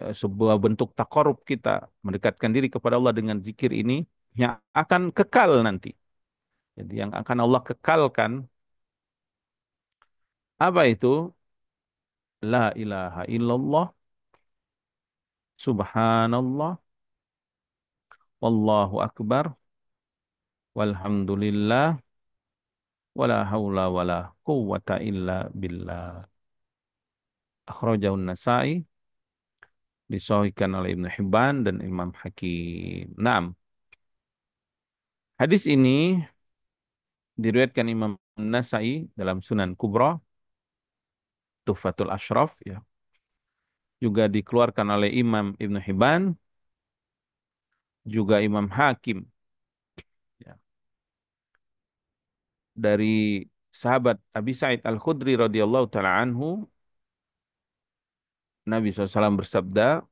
sebuah bentuk takarub kita mendekatkan diri kepada Allah dengan zikir ini yang akan kekal nanti. Jadi yang akan Allah kekalkan apa itu? La ilaha illallah, subhanallah, wallahu akbar, walhamdulillah, wala haula wala quwwata illa billah. Akhrajahun Nasai, disahihkan oleh Ibnu Hibban dan Imam Hakim. Naam. Hadis ini diriwayatkan Imam Nasai dalam Sunan Kubra, Tuhfatul Ashraf, ya. Juga dikeluarkan oleh Imam Ibnu Hibban juga Imam Hakim, ya, dari sahabat Abi Sa'id Al-Khudri radhiyallahu taala anhu, Nabi SAW bersabda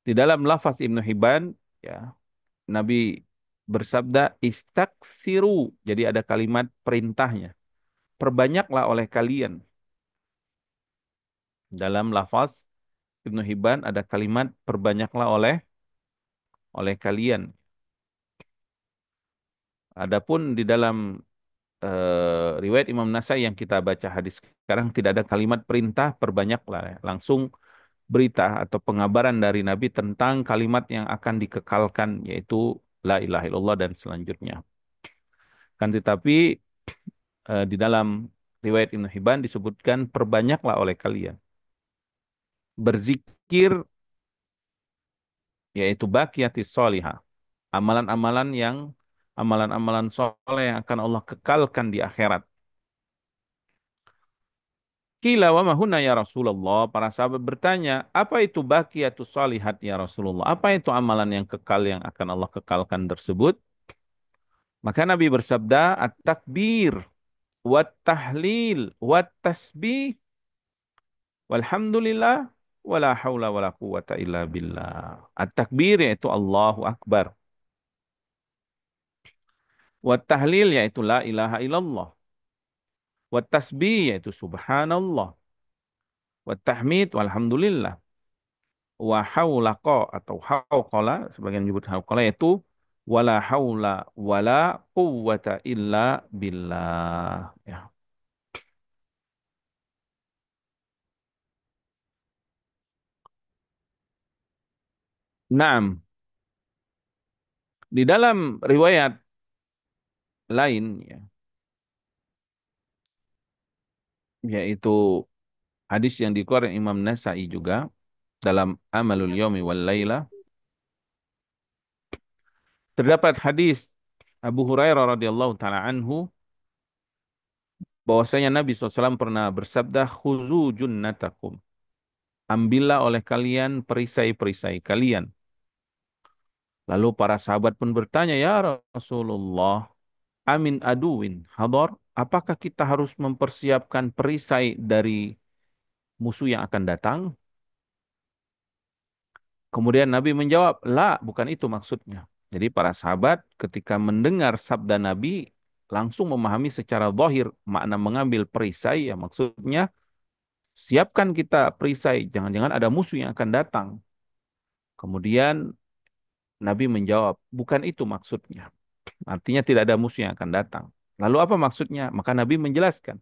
di dalam lafaz Ibnu Hibban, ya, Nabi bersabda istaksiru. Jadi ada kalimat perintahnya. Perbanyaklah oleh kalian. Dalam lafaz Ibnu Hibban ada kalimat perbanyaklah oleh kalian. Adapun di dalam riwayat Imam Nasai yang kita baca hadis sekarang tidak ada kalimat perintah perbanyaklah, ya. Langsung berita atau pengabaran dari Nabi tentang kalimat yang akan dikekalkan, yaitu la ilaha illallah dan selanjutnya. Kan tetapi di dalam riwayat Ibnu Hibban disebutkan perbanyaklah oleh kalian berzikir, yaitu baqiyatis sholihah, amalan-amalan yang amalan-amalan soleh yang akan Allah kekalkan di akhirat. Qila wa mahunna ya Rasulullah. Para sahabat bertanya, apa itu baqiyatus sholihat ya Rasulullah? Apa itu amalan yang kekal yang akan Allah kekalkan tersebut? Maka Nabi bersabda, at-takbir, wat tahlil, wat tasbih, walhamdulillah, wala haula wala quwata illa billah. At-takbir yaitu Allahu Akbar. Wat tahlil yaitu la ilaha illallah. Wat tasbih yaitu subhanallah. Wat tahmid walhamdulillah. Wa haulaqa atau hauqala, sebagian menyebut hauqala, yaitu wala haula wala quwwata illa billah. Ya. Naam, di dalam riwayat lain, ya, yaitu hadis yang dikeluarkan Imam Nasai juga dalam Amalul Yaumi wal Laila, terdapat hadis Abu Hurairah radhiyallahu taala anhu bahwasanya Nabi SAW pernah bersabda, khuzu junnatakum, ambillah oleh kalian perisai-perisai kalian. Lalu para sahabat pun bertanya, ya Rasulullah, amin aduwin hadar, apakah kita harus mempersiapkan perisai dari musuh yang akan datang? Kemudian Nabi menjawab, la, bukan itu maksudnya. Jadi para sahabat ketika mendengar sabda Nabi langsung memahami secara zahir makna mengambil perisai, ya maksudnya siapkan kita perisai, jangan-jangan ada musuh yang akan datang. Kemudian Nabi menjawab, bukan itu maksudnya. Artinya tidak ada musuh yang akan datang. Lalu apa maksudnya? Maka Nabi menjelaskan,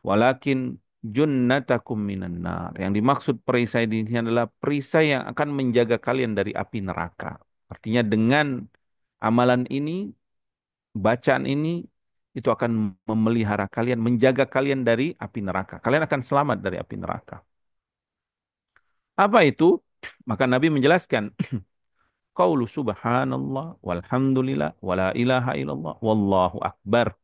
walakin junnatakum minan nar. Yang dimaksud perisai di sini adalah perisai yang akan menjaga kalian dari api neraka. Artinya dengan amalan ini, bacaan ini, itu akan memelihara kalian, menjaga kalian dari api neraka. Kalian akan selamat dari api neraka. Apa itu? Maka Nabi menjelaskan, qaulu subhanallah walhamdulillah wala ilaha illallah wallahu akbar.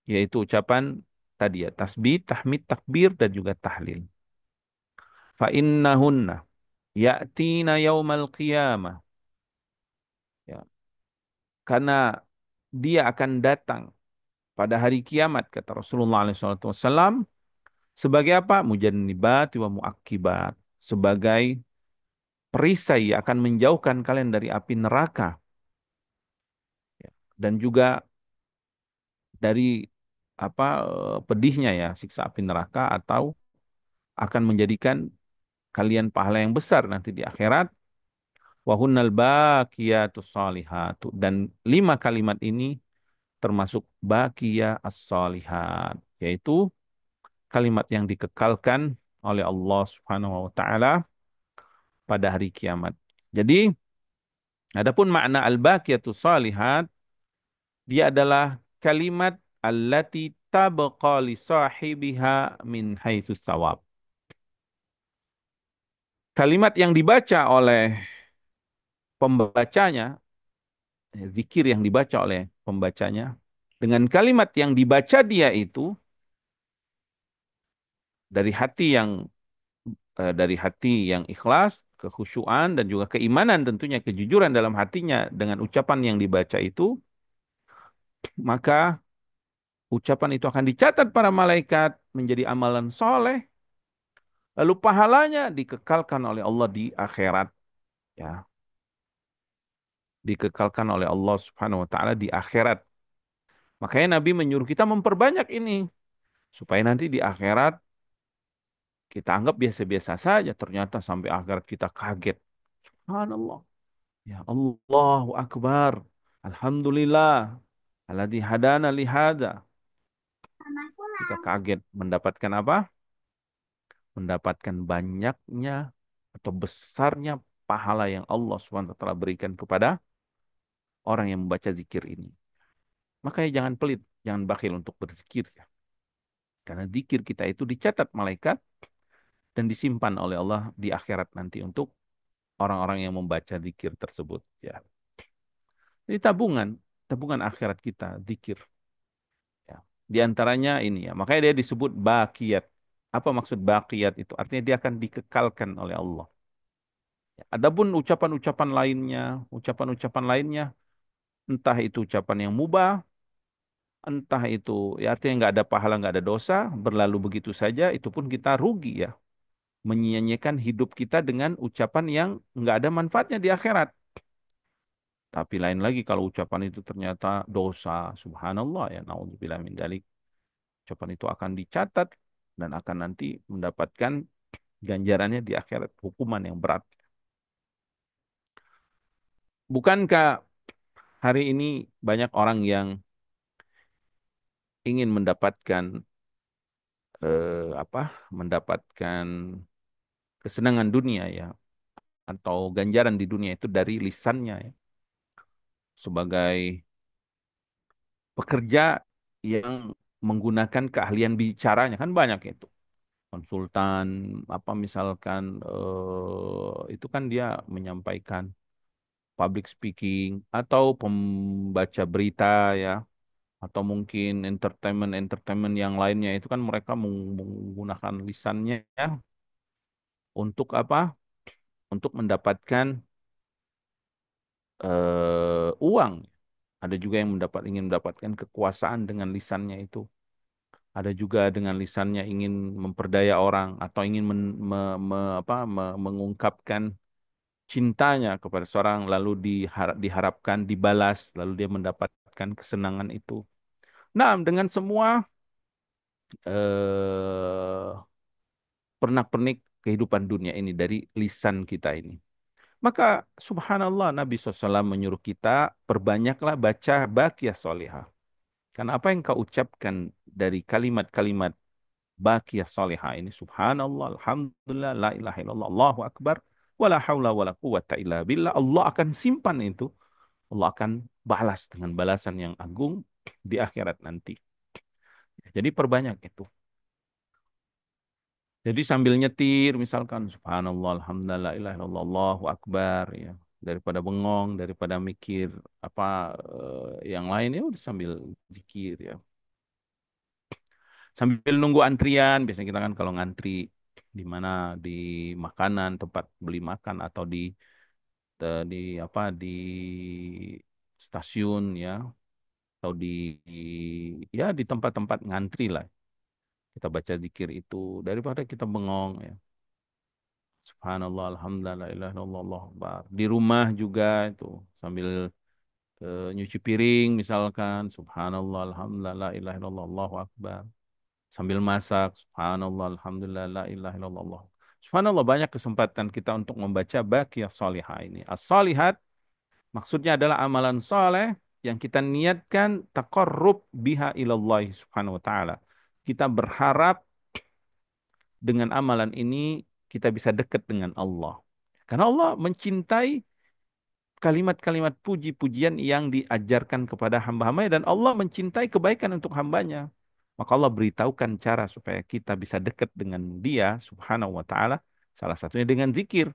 Yaitu ucapan tadi, ya, tasbih, tahmid, takbir dan juga tahlil. Fa innahunna ya'tina yaumal qiyamah. Ya, karena dia akan datang pada hari kiamat, kata Rasulullah SAW, sebagai apa? Mujannibat wa muakkibat, sebagai perisai yang akan menjauhkan kalian dari api neraka, ya, dan juga dari pedihnya, ya, siksa api neraka, atau akan menjadikan kalian pahala yang besar nanti di akhirat. Wahunnal baqiyatus salihatu, dan 5 kalimat ini termasuk baqiyah as-salihat, yaitu kalimat yang dikekalkan oleh Allah Subhanahu wa taala pada hari kiamat. Jadi, adapun makna al-baqiyatus salihat, dia adalah kalimat allati tabqa li sahibiha min haitsus sawab. Kalimat yang dibaca oleh pembacanya, zikir yang dibaca oleh pembacanya, dengan kalimat yang dibaca dia itu dari hati yang dari hati yang ikhlas, kekhusyuan dan juga keimanan tentunya kejujuran dalam hatinya dengan ucapan yang dibaca itu, maka ucapan itu akan dicatat para malaikat menjadi amalan soleh, lalu pahalanya dikekalkan oleh Allah di akhirat, ya, dikekalkan oleh Allah Subhanahu wa taala di akhirat. Makanya Nabi menyuruh kita memperbanyak ini supaya nanti di akhirat kita anggap biasa-biasa saja, ternyata sampai akhirat kita kaget. Subhanallah. Ya Allahu Akbar. Alhamdulillah. Alladzi hadana li hadza. Kita kaget mendapatkan apa? Mendapatkan banyaknya atau besarnya pahala yang Allah SWT berikan kepada orang yang membaca zikir ini. Makanya jangan pelit, jangan bakhil untuk berzikir, ya. Karena zikir kita itu dicatat malaikat dan disimpan oleh Allah di akhirat nanti untuk orang-orang yang membaca zikir tersebut, ya. Ini tabungan, tabungan akhirat kita, zikir. Ya. Di antaranya ini, ya. Makanya dia disebut baqiyat. Apa maksud baqiyat itu? Artinya dia akan dikekalkan oleh Allah. Ya. Adapun ucapan-ucapan lainnya, entah itu ucapan yang mubah, entah itu, ya artinya nggak ada pahala, nggak ada dosa, berlalu begitu saja, itu pun kita rugi, ya. Menyia-nyiakan hidup kita dengan ucapan yang nggak ada manfaatnya di akhirat. Tapi lain lagi kalau ucapan itu ternyata dosa, subhanallah, ya, naudzubillah min dzalik. Ucapan itu akan dicatat dan akan nanti mendapatkan ganjarannya di akhirat, hukuman yang berat. Bukankah hari ini banyak orang yang ingin mendapatkan apa? Mendapatkan kesenangan dunia, ya, atau ganjaran di dunia itu dari lisannya, ya. Sebagai pekerja yang menggunakan keahlian bicaranya kan banyak itu. Konsultan apa misalkan itu kan dia menyampaikan public speaking atau pembaca berita, ya, atau mungkin entertainment yang lainnya itu kan mereka menggunakan lisannya, ya, untuk apa? Untuk mendapatkan uang. Ada juga yang ingin mendapatkan kekuasaan dengan lisannya itu. Ada juga dengan lisannya ingin memperdaya orang atau ingin mengungkapkan cintanya kepada seorang lalu diharapkan dibalas lalu dia mendapatkan kesenangan itu. Nah, dengan semua eh, pernak-pernik kehidupan dunia ini dari lisan kita ini. Maka subhanallah Nabi SAW menyuruh kita perbanyaklah baca baqiyah solihah. Karena apa yang kau ucapkan dari kalimat-kalimat baqiyah solihah ini, subhanallah, alhamdulillah, la ilaha illallah, Allahu akbar, wala haula wala quwata illa billah, Allah akan simpan itu. Allah akan balas dengan balasan yang agung di akhirat nanti. Jadi perbanyak itu. Jadi sambil nyetir misalkan subhanallah, alhamdulillah, la ilaha illallah, Allahu akbar, ya. Daripada bengong, daripada mikir apa yang lain, ya udah sambil zikir, ya. Sambil nunggu antrian, biasanya kita kan kalau ngantri di mana di makanan, tempat beli makan atau di apa di stasiun, ya, atau ya di tempat-tempat ngantri lah. Kita baca zikir itu daripada kita bengong, ya. Subhanallah, alhamdulillah, la ilaha illallah, Allahu akbar. Di rumah juga itu sambil nyuci piring misalkan, subhanallah, alhamdulillah, la ilaha illallah, Allahu akbar. Sambil masak, subhanallah, alhamdulillah, la ilaha illallah. Subhanallah, banyak kesempatan kita untuk membaca baqiyah salihah ini. As-salihat maksudnya adalah amalan soleh yang kita niatkan taqarrub biha ilallah subhanahu wa ta'ala. Kita berharap dengan amalan ini kita bisa dekat dengan Allah. Karena Allah mencintai kalimat-kalimat puji-pujian yang diajarkan kepada hamba-hambanya dan Allah mencintai kebaikan untuk hambanya. Maka Allah beritahukan cara supaya kita bisa dekat dengan Dia Subhanahu wa taala, salah satunya dengan zikir.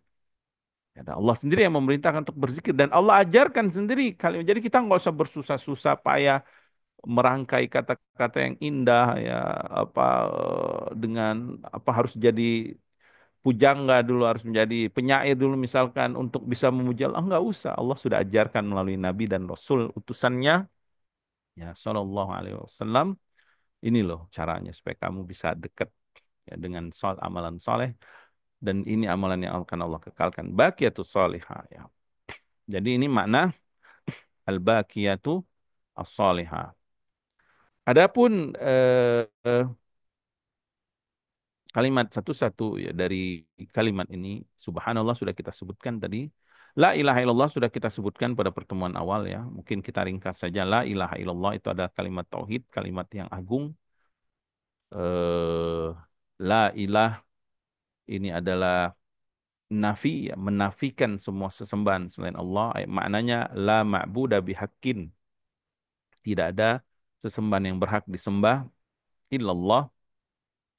Ya, Allah sendiri yang memerintahkan untuk berzikir dan Allah ajarkan sendiri kalimat. Jadi kita nggak usah bersusah-susah payah merangkai kata-kata yang indah, ya, apa dengan apa harus jadi pujangga dulu, harus menjadi penyair dulu misalkan untuk bisa memuja Allah. Enggak usah. Allah sudah ajarkan melalui Nabi dan Rasul utusannya, ya Shallallahu Alaihi Wasallam. Ini loh caranya supaya kamu bisa dekat ya, dengan amalan soleh, dan ini amalan yang akan Allah kekalkan. Baqiyatus sholihah ya. Jadi ini makna al-baqiyatu as-sholihah. Adapun kalimat satu-satu ya dari kalimat ini, subhanallah sudah kita sebutkan tadi. La ilaha illallah sudah kita sebutkan pada pertemuan awal ya. Mungkin kita ringkas saja. La ilaha illallah itu adalah kalimat tauhid, kalimat yang agung. La ilah ini adalah nafi ya, menafikan semua sesembahan selain Allah. Maknanya la ma'budu bihaqqin. Tidak ada sesembahan yang berhak disembah illallah,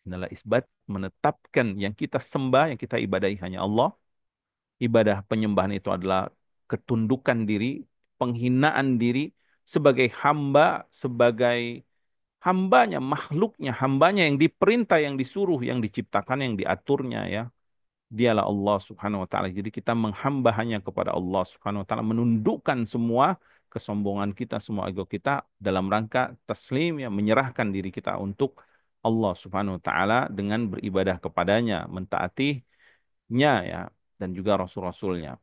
adalah isbat, menetapkan yang kita sembah, yang kita ibadahi hanya Allah. Ibadah penyembahan itu adalah ketundukan diri, penghinaan diri sebagai hamba, sebagai hambanya, makhluknya, hambanya yang diperintah, yang disuruh, yang diciptakan, yang diaturnya ya. Dialah Allah Subhanahu wa taala. Jadi kita menghamba hanya kepada Allah Subhanahu wa taala, menundukkan semua kesombongan kita, semua ego kita dalam rangka taslim ya, menyerahkan diri kita untuk Allah Subhanahu wa taala dengan beribadah kepadanya, mentaatinya ya, dan juga rasul-rasulnya.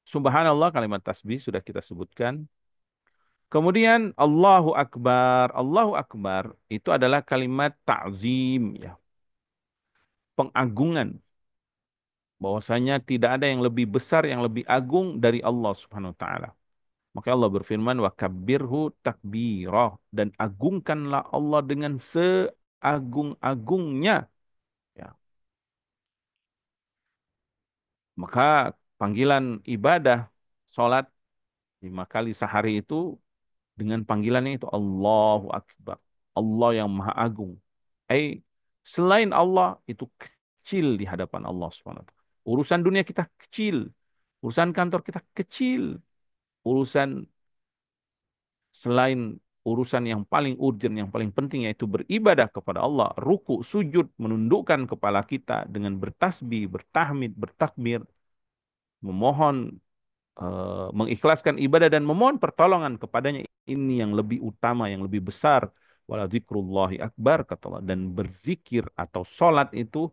Subhanallah kalimat tasbih sudah kita sebutkan. Kemudian Allahu Akbar. Allahu Akbar itu adalah kalimat ta'zim ya, pengagungan, bahwasanya tidak ada yang lebih besar, yang lebih agung dari Allah Subhanahu wa taala. Maka Allah berfirman wa kabbirhu takbirah, dan agungkanlah Allah dengan seagung-agungnya ya. Maka panggilan ibadah salat 5 kali sehari itu dengan panggilannya itu Allahu Akbar. Allah yang Maha Agung. Selain Allah itu kecil di hadapan Allah Subhanahu wa taala. Urusan dunia kita kecil, urusan kantor kita kecil, urusan selain urusan yang paling urgent, yang paling penting yaitu beribadah kepada Allah, ruku, sujud, menundukkan kepala kita dengan bertasbih, bertahmid, bertakbir, memohon, mengikhlaskan ibadah dan memohon pertolongan kepadanya, ini yang lebih utama, yang lebih besar. Wala dzikrullahi akbar kata Allah, dan berzikir atau salat itu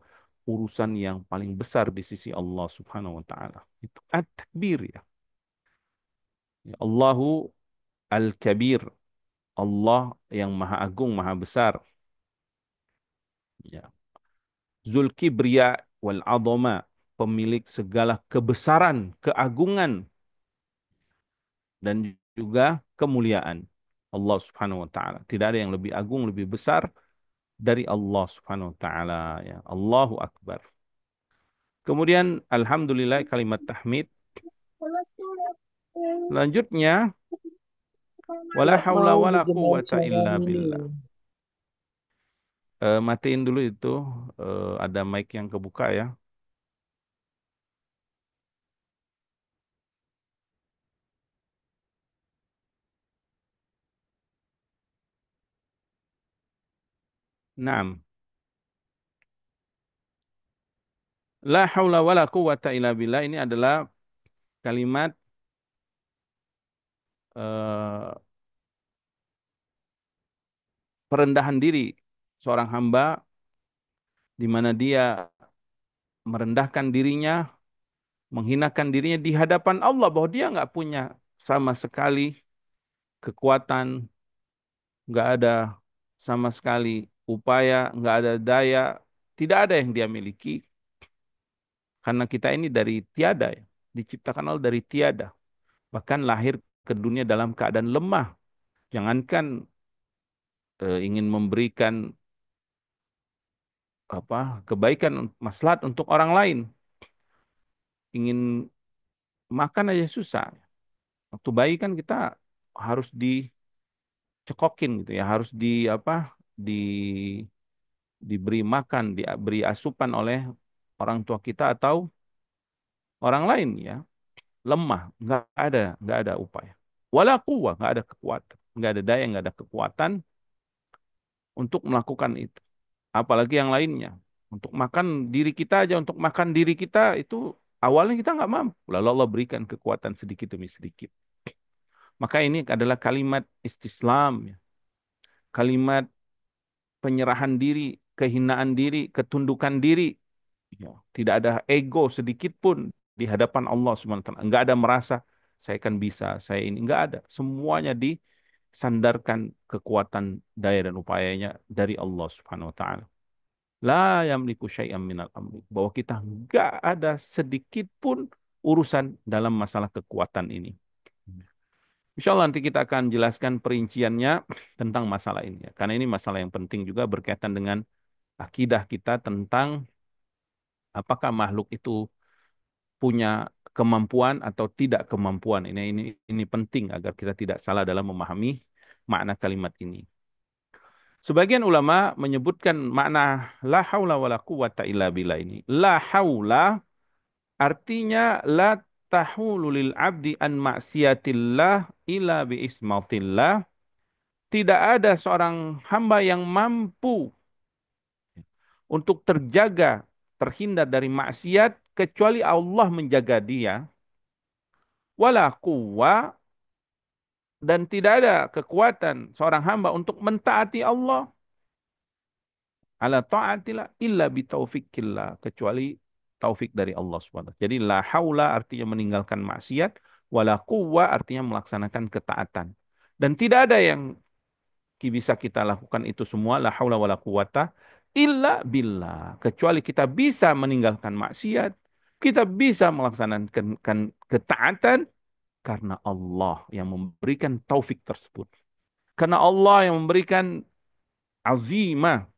urusan yang paling besar di sisi Allah Subhanahu wa taala. Itu at-takbir ya. Ya, Allahu Al-Kabir. Allah yang Maha Agung, Maha Besar. Ya. Zulkibriya wal Adhama, pemilik segala kebesaran, keagungan, dan juga kemuliaan. Allah Subhanahu wa taala. Tidak ada yang lebih agung, lebih besar dari Allah Subhanahu wa taala ya. Allahu Akbar. Kemudian alhamdulillah kalimat tahmid. Selanjutnya wala haula Mau wala dijemur quwata illa siang ini. billah. Matiin dulu itu, ada mic yang kebuka ya. Naam. La haula wala quwata illa billah ini adalah kalimat eh, perendahan diri seorang hamba, di mana dia merendahkan dirinya, menghinakan dirinya di hadapan Allah, bahwa dia nggak punya sama sekali kekuatan, nggak ada sama sekali upaya, nggak ada daya, tidak ada yang dia miliki, karena kita ini dari tiada ya, diciptakan Allah dari tiada, bahkan lahir ke dunia dalam keadaan lemah. Jangankan ingin memberikan apa kebaikan, maslahat untuk orang lain, ingin makan aja susah. Waktu bayi kan kita harus dicekokin gitu ya, harus di diberi makan, diberi asupan oleh orang tua kita atau orang lain ya. Lemah, nggak ada upaya. Wala quwwah, nggak ada kekuatan, nggak ada daya, nggak ada kekuatan untuk melakukan itu. Apalagi yang lainnya. Untuk makan diri kita aja, untuk makan diri kita itu awalnya kita nggak mampu. Lalu Allah berikan kekuatan sedikit demi sedikit. Maka ini adalah kalimat istislam, ya. Kalimat penyerahan diri, kehinaan diri, ketundukan diri. Ya, tidak ada ego sedikit pun di hadapan Allah Subhanahu wa taala. Enggak ada merasa saya kan bisa, saya ini enggak ada. Semuanya disandarkan kekuatan daya dan upayanya dari Allah Subhanahu wa taala. La yamliku syai'am minal amri. Bahwa kita enggak ada sedikit pun urusan dalam masalah kekuatan ini. Insya Allah nanti kita akan jelaskan perinciannya tentang masalah ini, ya. Karena ini masalah yang penting juga berkaitan dengan akidah kita tentang apakah makhluk itu punya kemampuan atau tidak kemampuan. Ini penting agar kita tidak salah dalam memahami makna kalimat ini. Sebagian ulama menyebutkan makna la haula wala quwata illa billah ini. La haula artinya la tahulu lil abdi an maksiatillah ila bi ismatillah. Tidak ada seorang hamba yang mampu untuk terjaga, terhindar dari maksiat kecuali Allah menjaga dia. Wala quwwa dan tidak ada kekuatan seorang hamba untuk mentaati Allah ala taatillah illa bi taufikillah kecuali taufik dari Allah SWT. Jadi la haula artinya meninggalkan maksiat, wala quwwa artinya melaksanakan ketaatan. Dan tidak ada yang bisa kita lakukan itu semua la haula wala quwata illa billah kecuali kita bisa meninggalkan maksiat, kita bisa melaksanakan ketaatan karena Allah yang memberikan taufik tersebut. Karena Allah yang memberikan azimah,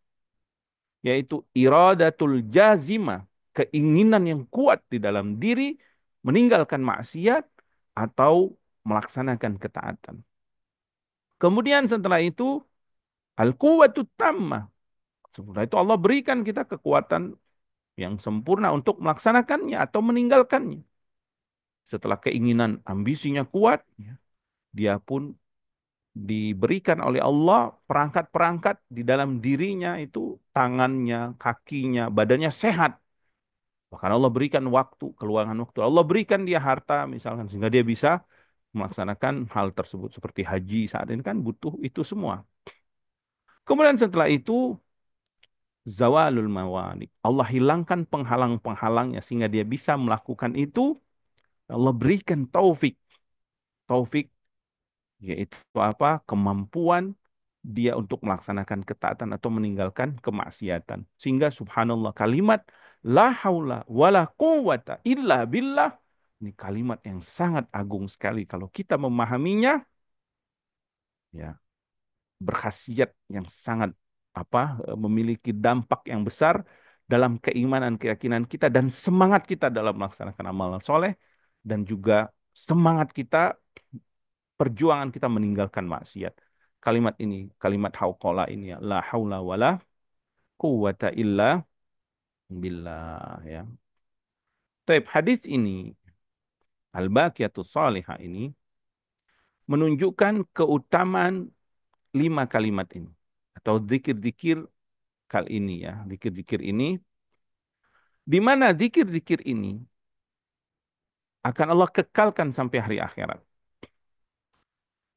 yaitu iradatul jazimah, keinginan yang kuat di dalam diri, meninggalkan maksiat atau melaksanakan ketaatan. Kemudian setelah itu, al-quwwatut tammah. Setelah itu Allah berikan kita kekuatan yang sempurna untuk melaksanakannya atau meninggalkannya. Setelah keinginan ambisinya kuat, ya, dia pun diberikan oleh Allah perangkat-perangkat di dalam dirinya itu tangannya, kakinya, badannya sehat. Bahkan Allah berikan waktu, keluangan waktu. Allah berikan dia harta misalkan sehingga dia bisa melaksanakan hal tersebut seperti haji saat ini kan butuh itu semua. Kemudian setelah itu zawalul mawani. Allah hilangkan penghalang-penghalangnya sehingga dia bisa melakukan itu. Allah berikan taufik. Taufik yaitu apa? Kemampuan dia untuk melaksanakan ketaatan atau meninggalkan kemaksiatan. Sehingga subhanallah kalimat la haula wala quwata illa billah ini kalimat yang sangat agung sekali kalau kita memahaminya ya berkhasiat yang sangat memiliki dampak yang besar dalam keimanan keyakinan kita dan semangat kita dalam melaksanakan amalan soleh dan juga semangat kita perjuangan kita meninggalkan maksiat. Kalimat ini, kalimat hauqala ini ya, la haula wala quwwata illa billah ya. Taib hadis ini al-baqiyatus salihah ini menunjukkan keutamaan 5 kalimat ini atau zikir-zikir kali ini ya, zikir-zikir ini di mana zikir-zikir ini akan Allah kekalkan sampai hari akhirat.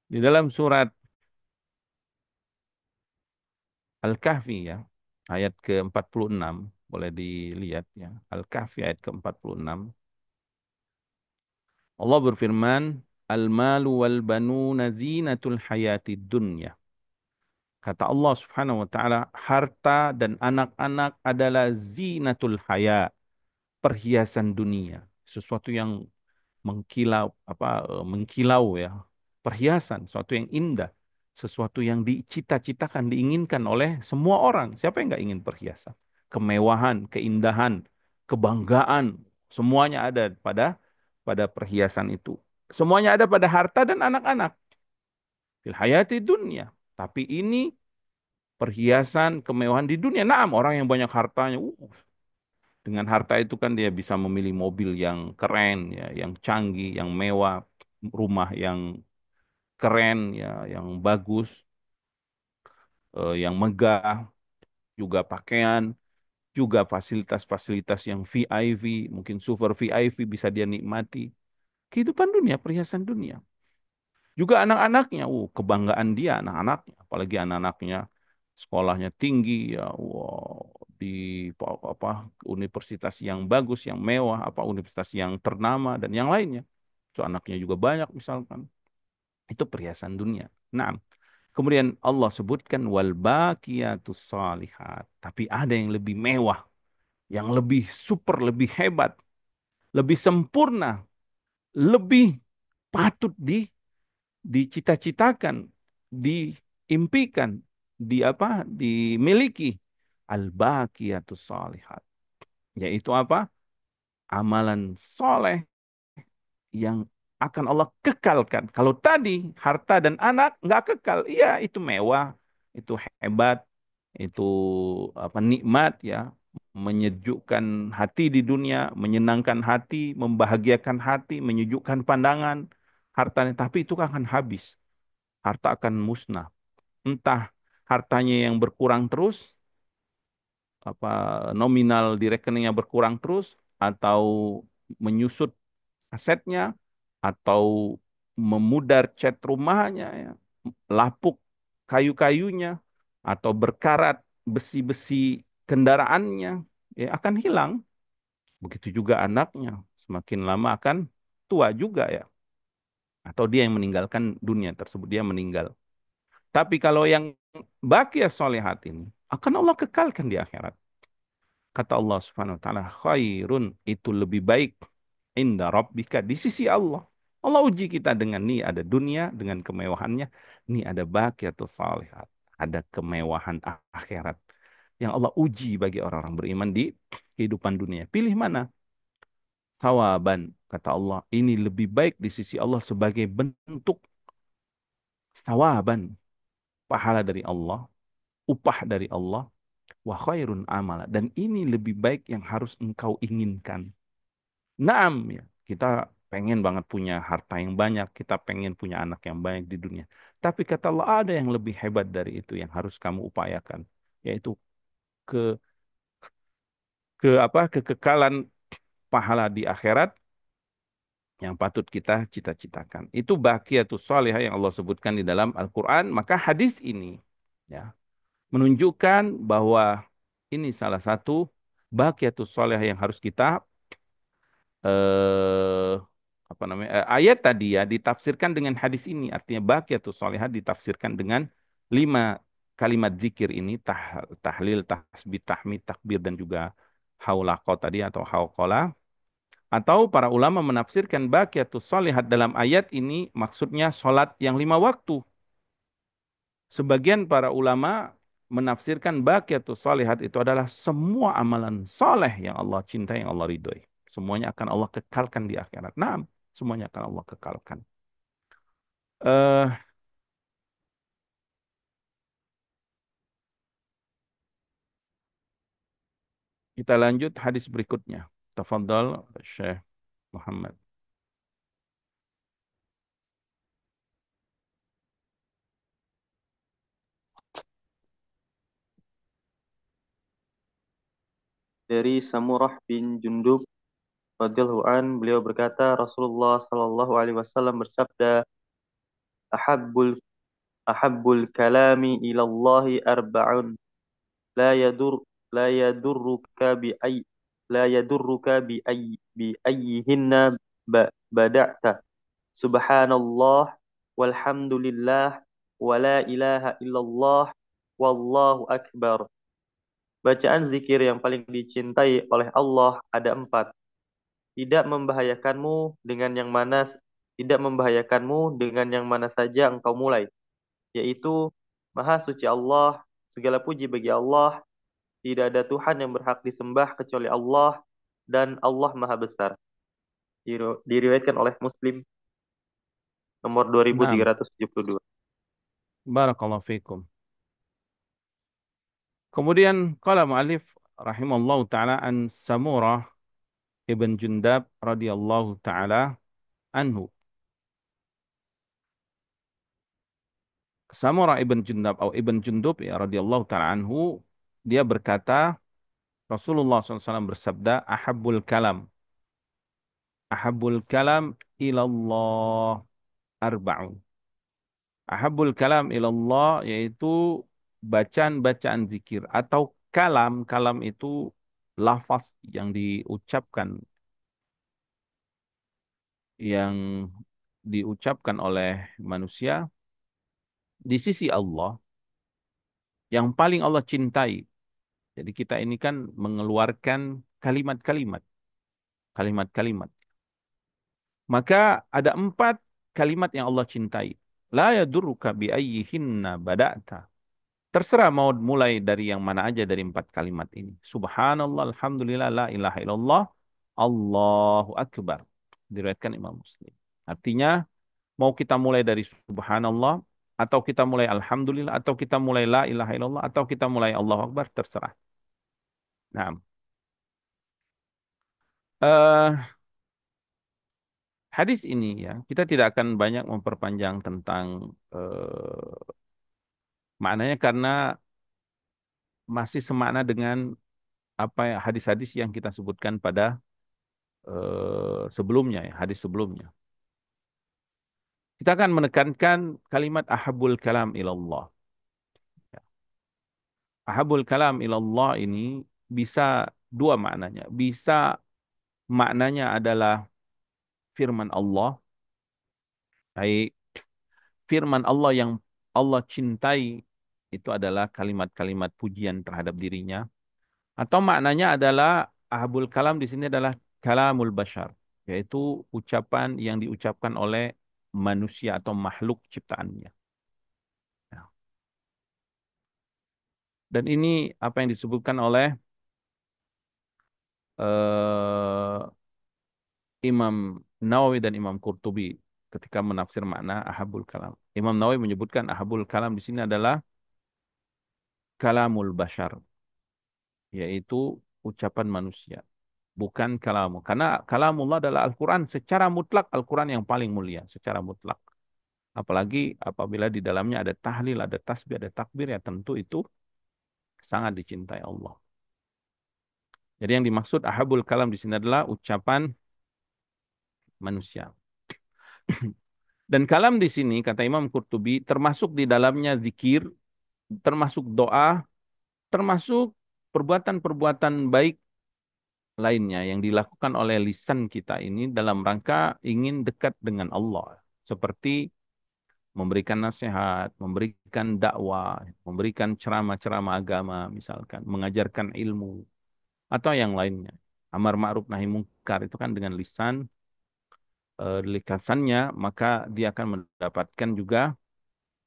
Di dalam surat Al-Kahfi ya, ayat ke-46 boleh dilihat ya. Al-Kahfi ayat ke-46. Allah berfirman, "Al-malu wal banuna zinatul hayatid dunya." Kata Allah Subhanahu wa taala, harta dan anak-anak adalah zinatul haya, perhiasan dunia, sesuatu yang mengkilau mengkilau ya, perhiasan, sesuatu yang indah, sesuatu yang dicita-citakan, diinginkan oleh semua orang. Siapa yang nggak ingin perhiasan? Kemewahan, keindahan, kebanggaan, semuanya ada pada perhiasan itu. Semuanya ada pada harta dan anak-anak. Fil hayati dunia. Tapi ini perhiasan, kemewahan di dunia. Naam, orang yang banyak hartanya, dengan harta itu kan dia bisa memilih mobil yang keren, ya, yang canggih, yang mewah, rumah yang keren, ya, yang bagus, yang megah, juga pakaian, juga fasilitas-fasilitas yang VIP, mungkin super VIP bisa dia nikmati. Kehidupan dunia, perhiasan dunia. Juga anak-anaknya, kebanggaan dia anak-anaknya, apalagi anak-anaknya sekolahnya tinggi ya, di apa universitas yang bagus, yang mewah, apa universitas yang ternama dan yang lainnya. So anaknya juga banyak misalkan. Itu perhiasan dunia. Nah, kemudian Allah sebutkan wal baqiyatus salihat. Tapi ada yang lebih mewah, yang lebih super, lebih hebat, lebih sempurna, lebih patut dicita-citakan, diimpikan, dimiliki. Al-baqiyatus salihat. Yaitu apa? Amalan soleh yang akan Allah kekalkan. Kalau tadi harta dan anak nggak kekal, iya itu mewah, itu hebat, itu apa nikmat ya, menyejukkan hati di dunia, menyenangkan hati, membahagiakan hati, menyejukkan pandangan, hartanya. Tapi itu akan habis, harta akan musnah. Entah hartanya yang berkurang terus, apa nominal di rekeningnya berkurang terus, atau menyusut asetnya, atau memudar cat rumahnya, ya, lapuk kayu-kayunya, atau berkarat besi-besi kendaraannya, ya akan hilang. Begitu juga anaknya, semakin lama akan tua juga ya. Atau dia yang meninggalkan dunia tersebut, dia meninggal. Tapi kalau yang baqiyah solihat ini, akan Allah kekalkan di akhirat. Kata Allah Subhanahu wa taala, khairun itu lebih baik inda rabbika di sisi Allah. Allah uji kita dengan nih ada dunia dengan kemewahannya, nih ada baqiyatus salihat, ada kemewahan akhirat yang Allah uji bagi orang-orang beriman di kehidupan dunia. Pilih mana? Sawaban, kata Allah, ini lebih baik di sisi Allah sebagai bentuk sawaban, pahala dari Allah, upah dari Allah, wa khairun amala. Dan ini lebih baik yang harus engkau inginkan. Naam ya, kita pengen banget punya harta yang banyak, kita pengen punya anak yang banyak di dunia. Tapi kata Allah ada yang lebih hebat dari itu yang harus kamu upayakan, yaitu ke kekekalan pahala di akhirat yang patut kita cita-citakan. Itu baqiyatus shalihah yang Allah sebutkan di dalam Al-Qur'an, maka hadis ini ya menunjukkan bahwa ini salah satu baqiyatus shalihah yang harus kita eh ayat tadi ya ditafsirkan dengan hadis ini, artinya baqiyatus sholihah ditafsirkan dengan 5 kalimat zikir ini, tahlil, tasbih, tahmid, takbir dan juga haulaqah tadi atau hauqalah. Atau para ulama menafsirkan baqiyatus sholihat dalam ayat ini maksudnya sholat yang 5 waktu. Sebagian para ulama menafsirkan baqiyatus sholihat itu adalah semua amalan soleh yang Allah cintai, yang Allah ridhoi. Semuanya akan Allah kekalkan di akhirat. Nah, semuanya akan Allah kekalkan. eh Kita lanjut hadis berikutnya. Tafadhal Syekh Muhammad. Dari Samurah bin Jundub radhiyallahu an, beliau berkata, Rasulullah sallallahu alaihi wasallam bersabda, "Ahabbul ahabbul kalami ilallahi arba'un la yadur la yadurruka bi ay la yadurruka bi ayyihinna bada'ta. Subhanallah walhamdulillah wa la ilaha illallah wallahu akbar." Bacaan zikir yang paling dicintai oleh Allah ada 4. Tidak membahayakanmu dengan yang mana tidak membahayakanmu dengan yang mana saja engkau mulai, yaitu Maha Suci Allah, segala puji bagi Allah, tidak ada Tuhan yang berhak disembah kecuali Allah, dan Allah Maha Besar. Diriwayatkan oleh Muslim nomor Naam, 2372. barakallahu fikum. Kemudian qala mu'alif rahimallahu taala an Samurah ibn Jundab radhiyallahu taala anhu. Samurah ibn Jundab atau ibn Jundub ya radhiyallahu taala anhu, dia berkata, Rasulullah SAW bersabda, ahabbul kalam ilallah arba'un. Ahabbul kalam ilallah yaitu bacaan-bacaan zikir atau kalam. Kalam itu lafaz yang diucapkan yang diucapkan oleh manusia di sisi Allah yang paling Allah cintai. Jadi kita ini kan mengeluarkan kalimat-kalimat, kalimat-kalimat. Maka ada 4 kalimat yang Allah cintai. La yadurruka bi ayyihinna bada'ta. Terserah mau mulai dari yang mana aja dari 4 kalimat ini. Subhanallah, alhamdulillah, la ilaha illallah, Allahu Akbar. Diriwayatkan Imam Muslim. Artinya, mau kita mulai dari subhanallah, atau kita mulai alhamdulillah, atau kita mulai la ilaha illallah, atau kita mulai Allahu Akbar, terserah. Nah, eh hadis ini ya, kita tidak akan banyak memperpanjang tentang maknanya karena masih semakna dengan apa ya hadis-hadis yang kita sebutkan pada sebelumnya ya, hadis sebelumnya. Kita akan menekankan kalimat ahabul kalam ilallah. Ya. Ahabul kalam ilallah ini bisa dua maknanya. Bisa maknanya adalah firman Allah, baik firman Allah yang Allah cintai itu adalah kalimat-kalimat pujian terhadap dirinya. Atau maknanya adalah ahabul kalam di sini adalah kalamul bashar, yaitu ucapan yang diucapkan oleh manusia atau makhluk ciptaannya. Ya. Dan ini apa yang disebutkan oleh eh, Imam Nawawi dan Imam Qurtubi ketika menafsir makna ahabul kalam. Imam Nawawi menyebutkan ahabul kalam di sini adalah kalamul bashar, yaitu ucapan manusia, bukan kalamu. Karena kalamullah adalah Al-Quran secara mutlak, Al-Quran yang paling mulia secara mutlak. Apalagi apabila di dalamnya ada tahlil, ada tasbih, ada takbir, ya tentu itu sangat dicintai Allah. Jadi yang dimaksud ahabul kalam di sini adalah ucapan manusia. Dan kalam di sini, kata Imam Qurtubi, termasuk di dalamnya zikir, termasuk doa, termasuk perbuatan-perbuatan baik lainnya yang dilakukan oleh lisan kita ini dalam rangka ingin dekat dengan Allah. Seperti memberikan nasihat, memberikan dakwah, memberikan ceramah-ceramah agama, misalkan, mengajarkan ilmu, atau yang lainnya. Amar ma'ruf nahi mungkar itu kan dengan lisannya, maka dia akan mendapatkan juga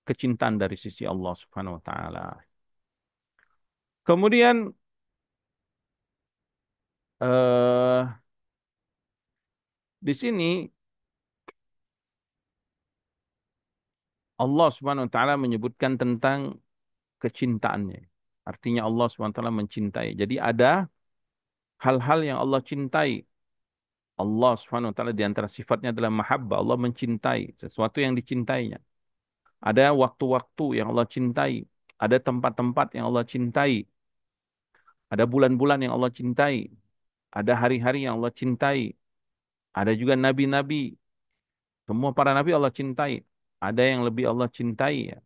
kecintaan dari sisi Allah Subhanahu wa taala. Kemudian eh di sini Allah Subhanahu wa taala menyebutkan tentang kecintaannya. Artinya Allah Subhanahu wa taala mencintai. Jadi ada hal-hal yang Allah cintai. Allah Subhanahu wa taala di antara sifatnya adalah mahabbah. Allah mencintai sesuatu yang dicintainya. Ada waktu-waktu yang Allah cintai, ada tempat-tempat yang Allah cintai, ada bulan-bulan yang Allah cintai, ada hari-hari yang Allah cintai, ada juga nabi-nabi. Semua para nabi Allah cintai. Ada yang lebih Allah cintai ya.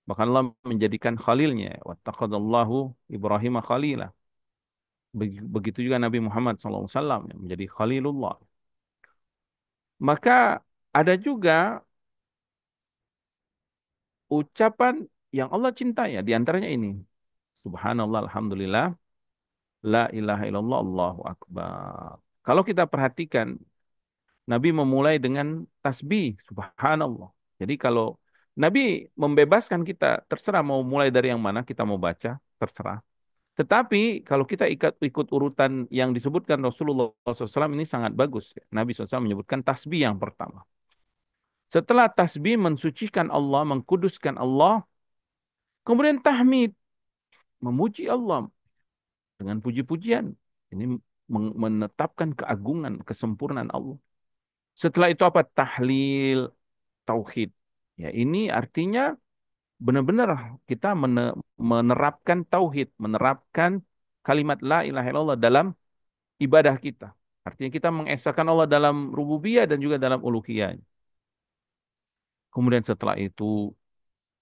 Bahkan Allah menjadikan khalilnya. Wattaqadallahu Ibrahim khalilah. Begitu juga Nabi Muhammad SAW yang menjadi khalilullah. Maka ada juga ucapan yang Allah cintai ya. Di antaranya ini. Subhanallah, alhamdulillah, la ilaha illallah, Allahu akbar. Kalau kita perhatikan, Nabi memulai dengan tasbih, subhanallah. Jadi kalau Nabi membebaskan kita, terserah mau mulai dari yang mana kita mau baca, terserah. Tetapi kalau kita ikut urutan yang disebutkan Rasulullah SAW ini sangat bagus. Nabi SAW menyebutkan tasbih yang pertama. Setelah tasbih mensucikan Allah, mengkuduskan Allah, kemudian tahmid, memuji Allah dengan puji-pujian. Ini menetapkan keagungan, kesempurnaan Allah. Setelah itu apa? Tahlil, tauhid. Ya, ini artinya benar-benar kita menerapkan tauhid, menerapkan kalimat la ilaha illallah dalam ibadah kita. Artinya kita mengesahkan Allah dalam rububiyah dan juga dalam uluhiyah. Kemudian setelah itu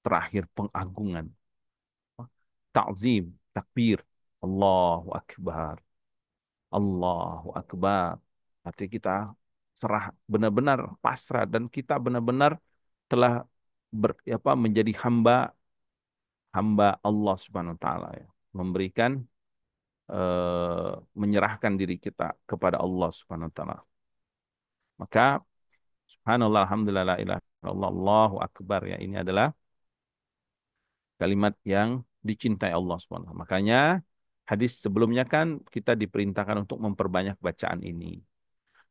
terakhir pengagungan, ta'zim, takbir, Allahu Akbar, Allahu Akbar. Artinya kita serah benar-benar pasrah dan kita benar-benar telah menjadi hamba hamba Allah Subhanahu wa taala ya. Memberikan menyerahkan diri kita kepada Allah Subhanahu wa taala. Maka subhanallah alhamdulillah la ilaha illallah Allahu akbar ya, ini adalah kalimat yang dicintai Allah Subhanahu wa taala. Makanya hadis sebelumnya kan kita diperintahkan untuk memperbanyak bacaan ini.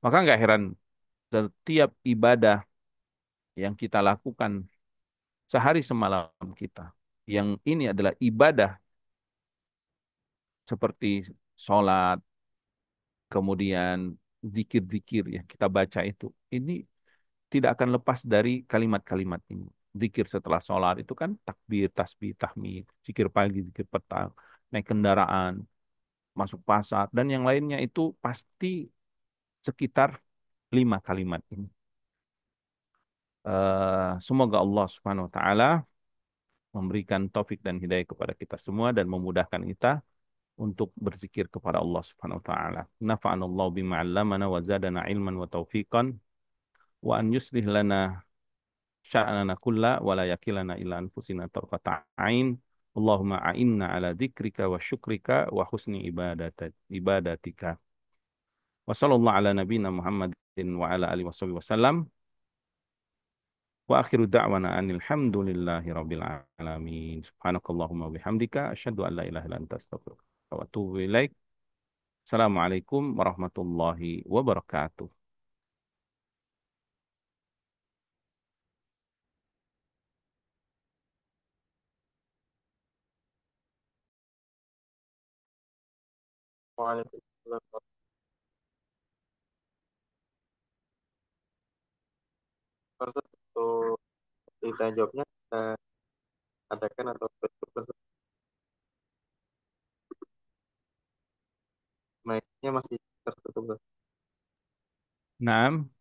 Maka nggak heran setiap ibadah yang kita lakukan sehari semalam kita, yang ini adalah ibadah seperti sholat, kemudian zikir-zikir yang kita baca itu, ini tidak akan lepas dari kalimat-kalimat ini. Zikir setelah sholat itu kan takbir, tasbih, tahmid, zikir pagi, zikir petang, naik kendaraan, masuk pasar, dan yang lainnya itu pasti sekitar 5 kalimat ini. Semoga Allah Subhanahu Wa Taala memberikan taufik dan hidayah kepada kita semua dan memudahkan kita untuk berzikir kepada Allah Subhanahu Wa Taala. Nafa'anallahu bima 'allamana wa zadana ilman wa taufiqan wa an yuslih lana sya'nana kulla wa la yakilana ila anfusina tarfata ain. Allahumma a'inna ala dzikrika wa syukrika wa husni ibadatika. Wa sallallahu ala nabiyyina Muhammadin wa ala alihi washabihi wasallam. Wa akhiru da'wana anil hamdulillahi rabbil alamin. Subhanakallahumma wa bihamdika asyhadu an la ilaha illa anta astaghfiruka wa atubu ilaik. Assalamualaikum warahmatullahi wabarakatuh. Waalaikumsalam. Untuk cerita jawabnya kita adakan atau tutup mic-nya masih tertutup Ustaz. Naam,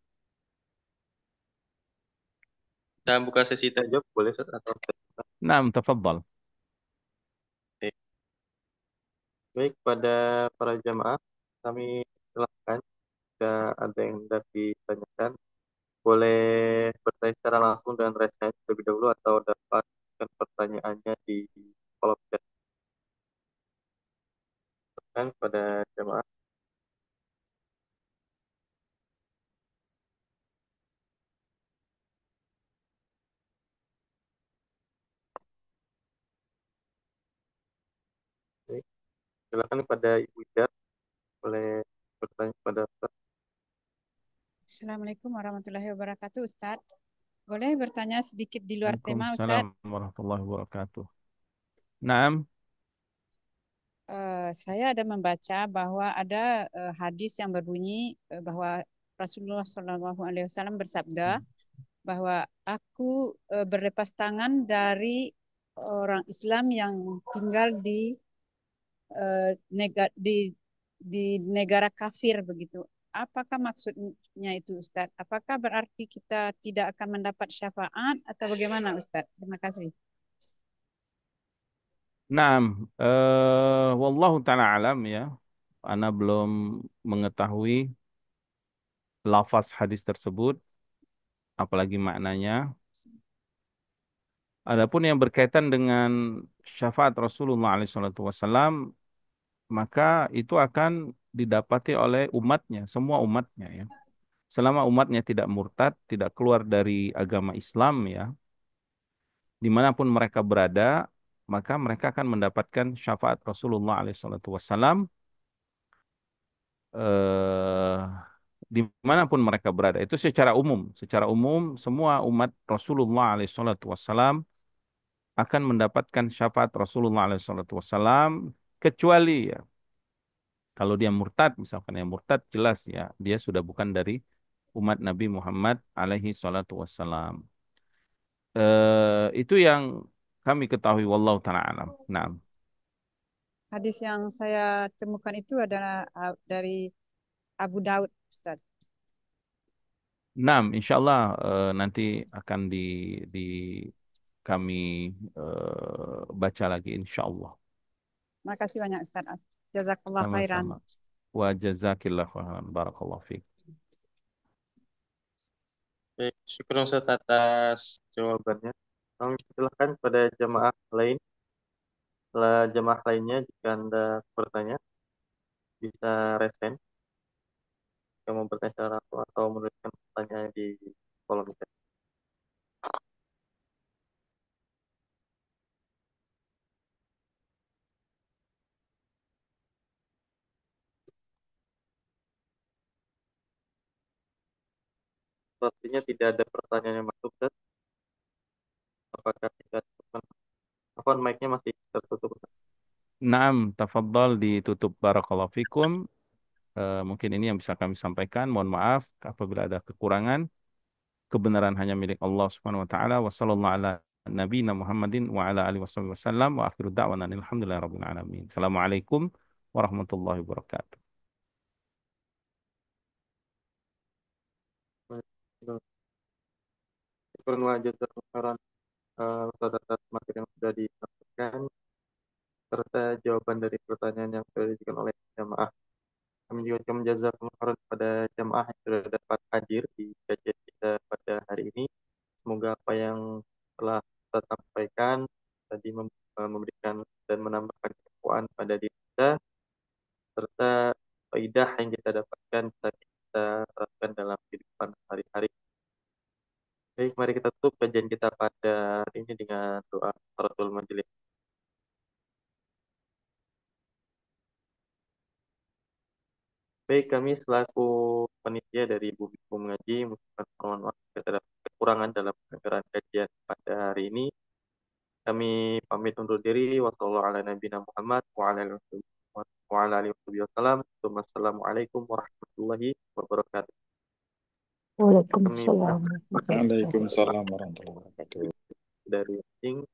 Kita buka sesi tanya jawab boleh Ustaz atau naam, tafadhal. Oke. Baik, pada para jamaah kami silakan jika ada yang hendak ditanyakan boleh bertanya secara langsung dengan raise hand terlebih dahulu atau dapat pertanyaannya di kolom chat kan pada jamaah. Baik, silakan pada Ibu Ida boleh bertanya kepada Ustaz. Assalamualaikum warahmatullahi wabarakatuh, Ustadz. Boleh bertanya sedikit di luar tema, Waalaikumsalam Ustadz? warahmatullahi wabarakatuh. Naam, Saya ada membaca bahwa ada hadis yang berbunyi bahwa Rasulullah SAW bersabda bahwa aku berlepas tangan dari orang Islam yang tinggal eh, di negara kafir begitu. Apakah maksudnya itu, Ustadz? Apakah berarti kita tidak akan mendapat syafaat atau bagaimana, Ustadz? Terima kasih. naam. Wallahu ta'ala alam ya. Ana belum mengetahui lafaz hadis tersebut, apalagi maknanya. Adapun yang berkaitan dengan syafaat Rasulullah SAW, maka itu akan didapati oleh umatnya, semua umatnya ya. Selama umatnya tidak murtad, tidak keluar dari agama Islam ya, dimanapun mereka berada, maka mereka akan mendapatkan syafaat Rasulullah SAW eh, dimanapun mereka berada. Itu secara umum semua umat Rasulullah SAW akan mendapatkan syafaat Rasulullah SAW, kecuali ya kalau dia murtad, misalkan yang murtad jelas ya dia sudah bukan dari umat Nabi Muhammad SAW. Itu yang kami ketahui wallahu taala alam. Naam. Hadis yang saya temukan itu adalah dari Abu Daud, Ustaz. Nah, insya Allah nanti akan di kami baca lagi insya Allah. Makasih banyak, Ustaz. Jazakallah khairan. Sama-sama. Wa jazakillah khairan. Barakallahu fiik. Baik, syukur Ustaz atas jawabannya. Kami silakan pada jamaah lain. Setelah jamaah lainnya, jika Anda bertanya, bisa resen. Jika mau bertanya secara langsung atau menuliskan pertanyaan di kolom chat. Sepertinya tidak ada pertanyaan yang masuk, Ustaz. Apakah kita telepon mic-nya masih tertutup, Ustaz? Naam, tafadhal ditutup barakallahu fikum. Mungkin ini yang bisa kami sampaikan. Mohon maaf apabila ada kekurangan. Kebenaran hanya milik Allah Subhanahu wa taala. Wassallallahu ala nabiyina Muhammadin wa ala alihi wasallam wa akhiru da'wana alhamdulillahirabbil alamin. Assalamualaikum warahmatullahi wabarakatuh. Syukur wa jazakumullah khairan Ustaz atas materi yang sudah disampaikan serta jawaban dari pertanyaan yang sudah diajukan oleh jamaah. Kami juga ucapkan jazakumullah khairan kepada jamaah yang sudah dapat hadir di kajian kita pada hari ini. Semoga apa yang telah kita sampaikan tadi memberikan dan menambahkan kekuatan pada diri kita serta faidah yang kita dapatkan bisa kita terapkan dalam kehidupan sehari-hari. Baik, mari kita tutup kajian kita pada hari ini dengan doa kafaratul majelis. Baik, kami selaku panitia dari Buku Mengaji mengucapkan mohon maaf jika terdapat kekurangan dalam penyelenggaraan kajian pada hari ini. Kami pamit undur diri. Wassalamualaikum warahmatullahi wabarakatuh. Kami Waalaikumsalam warahmatullahi wabarakatuh. Waalaikumsalam warahmatullahi wabarakatuh. dari Sing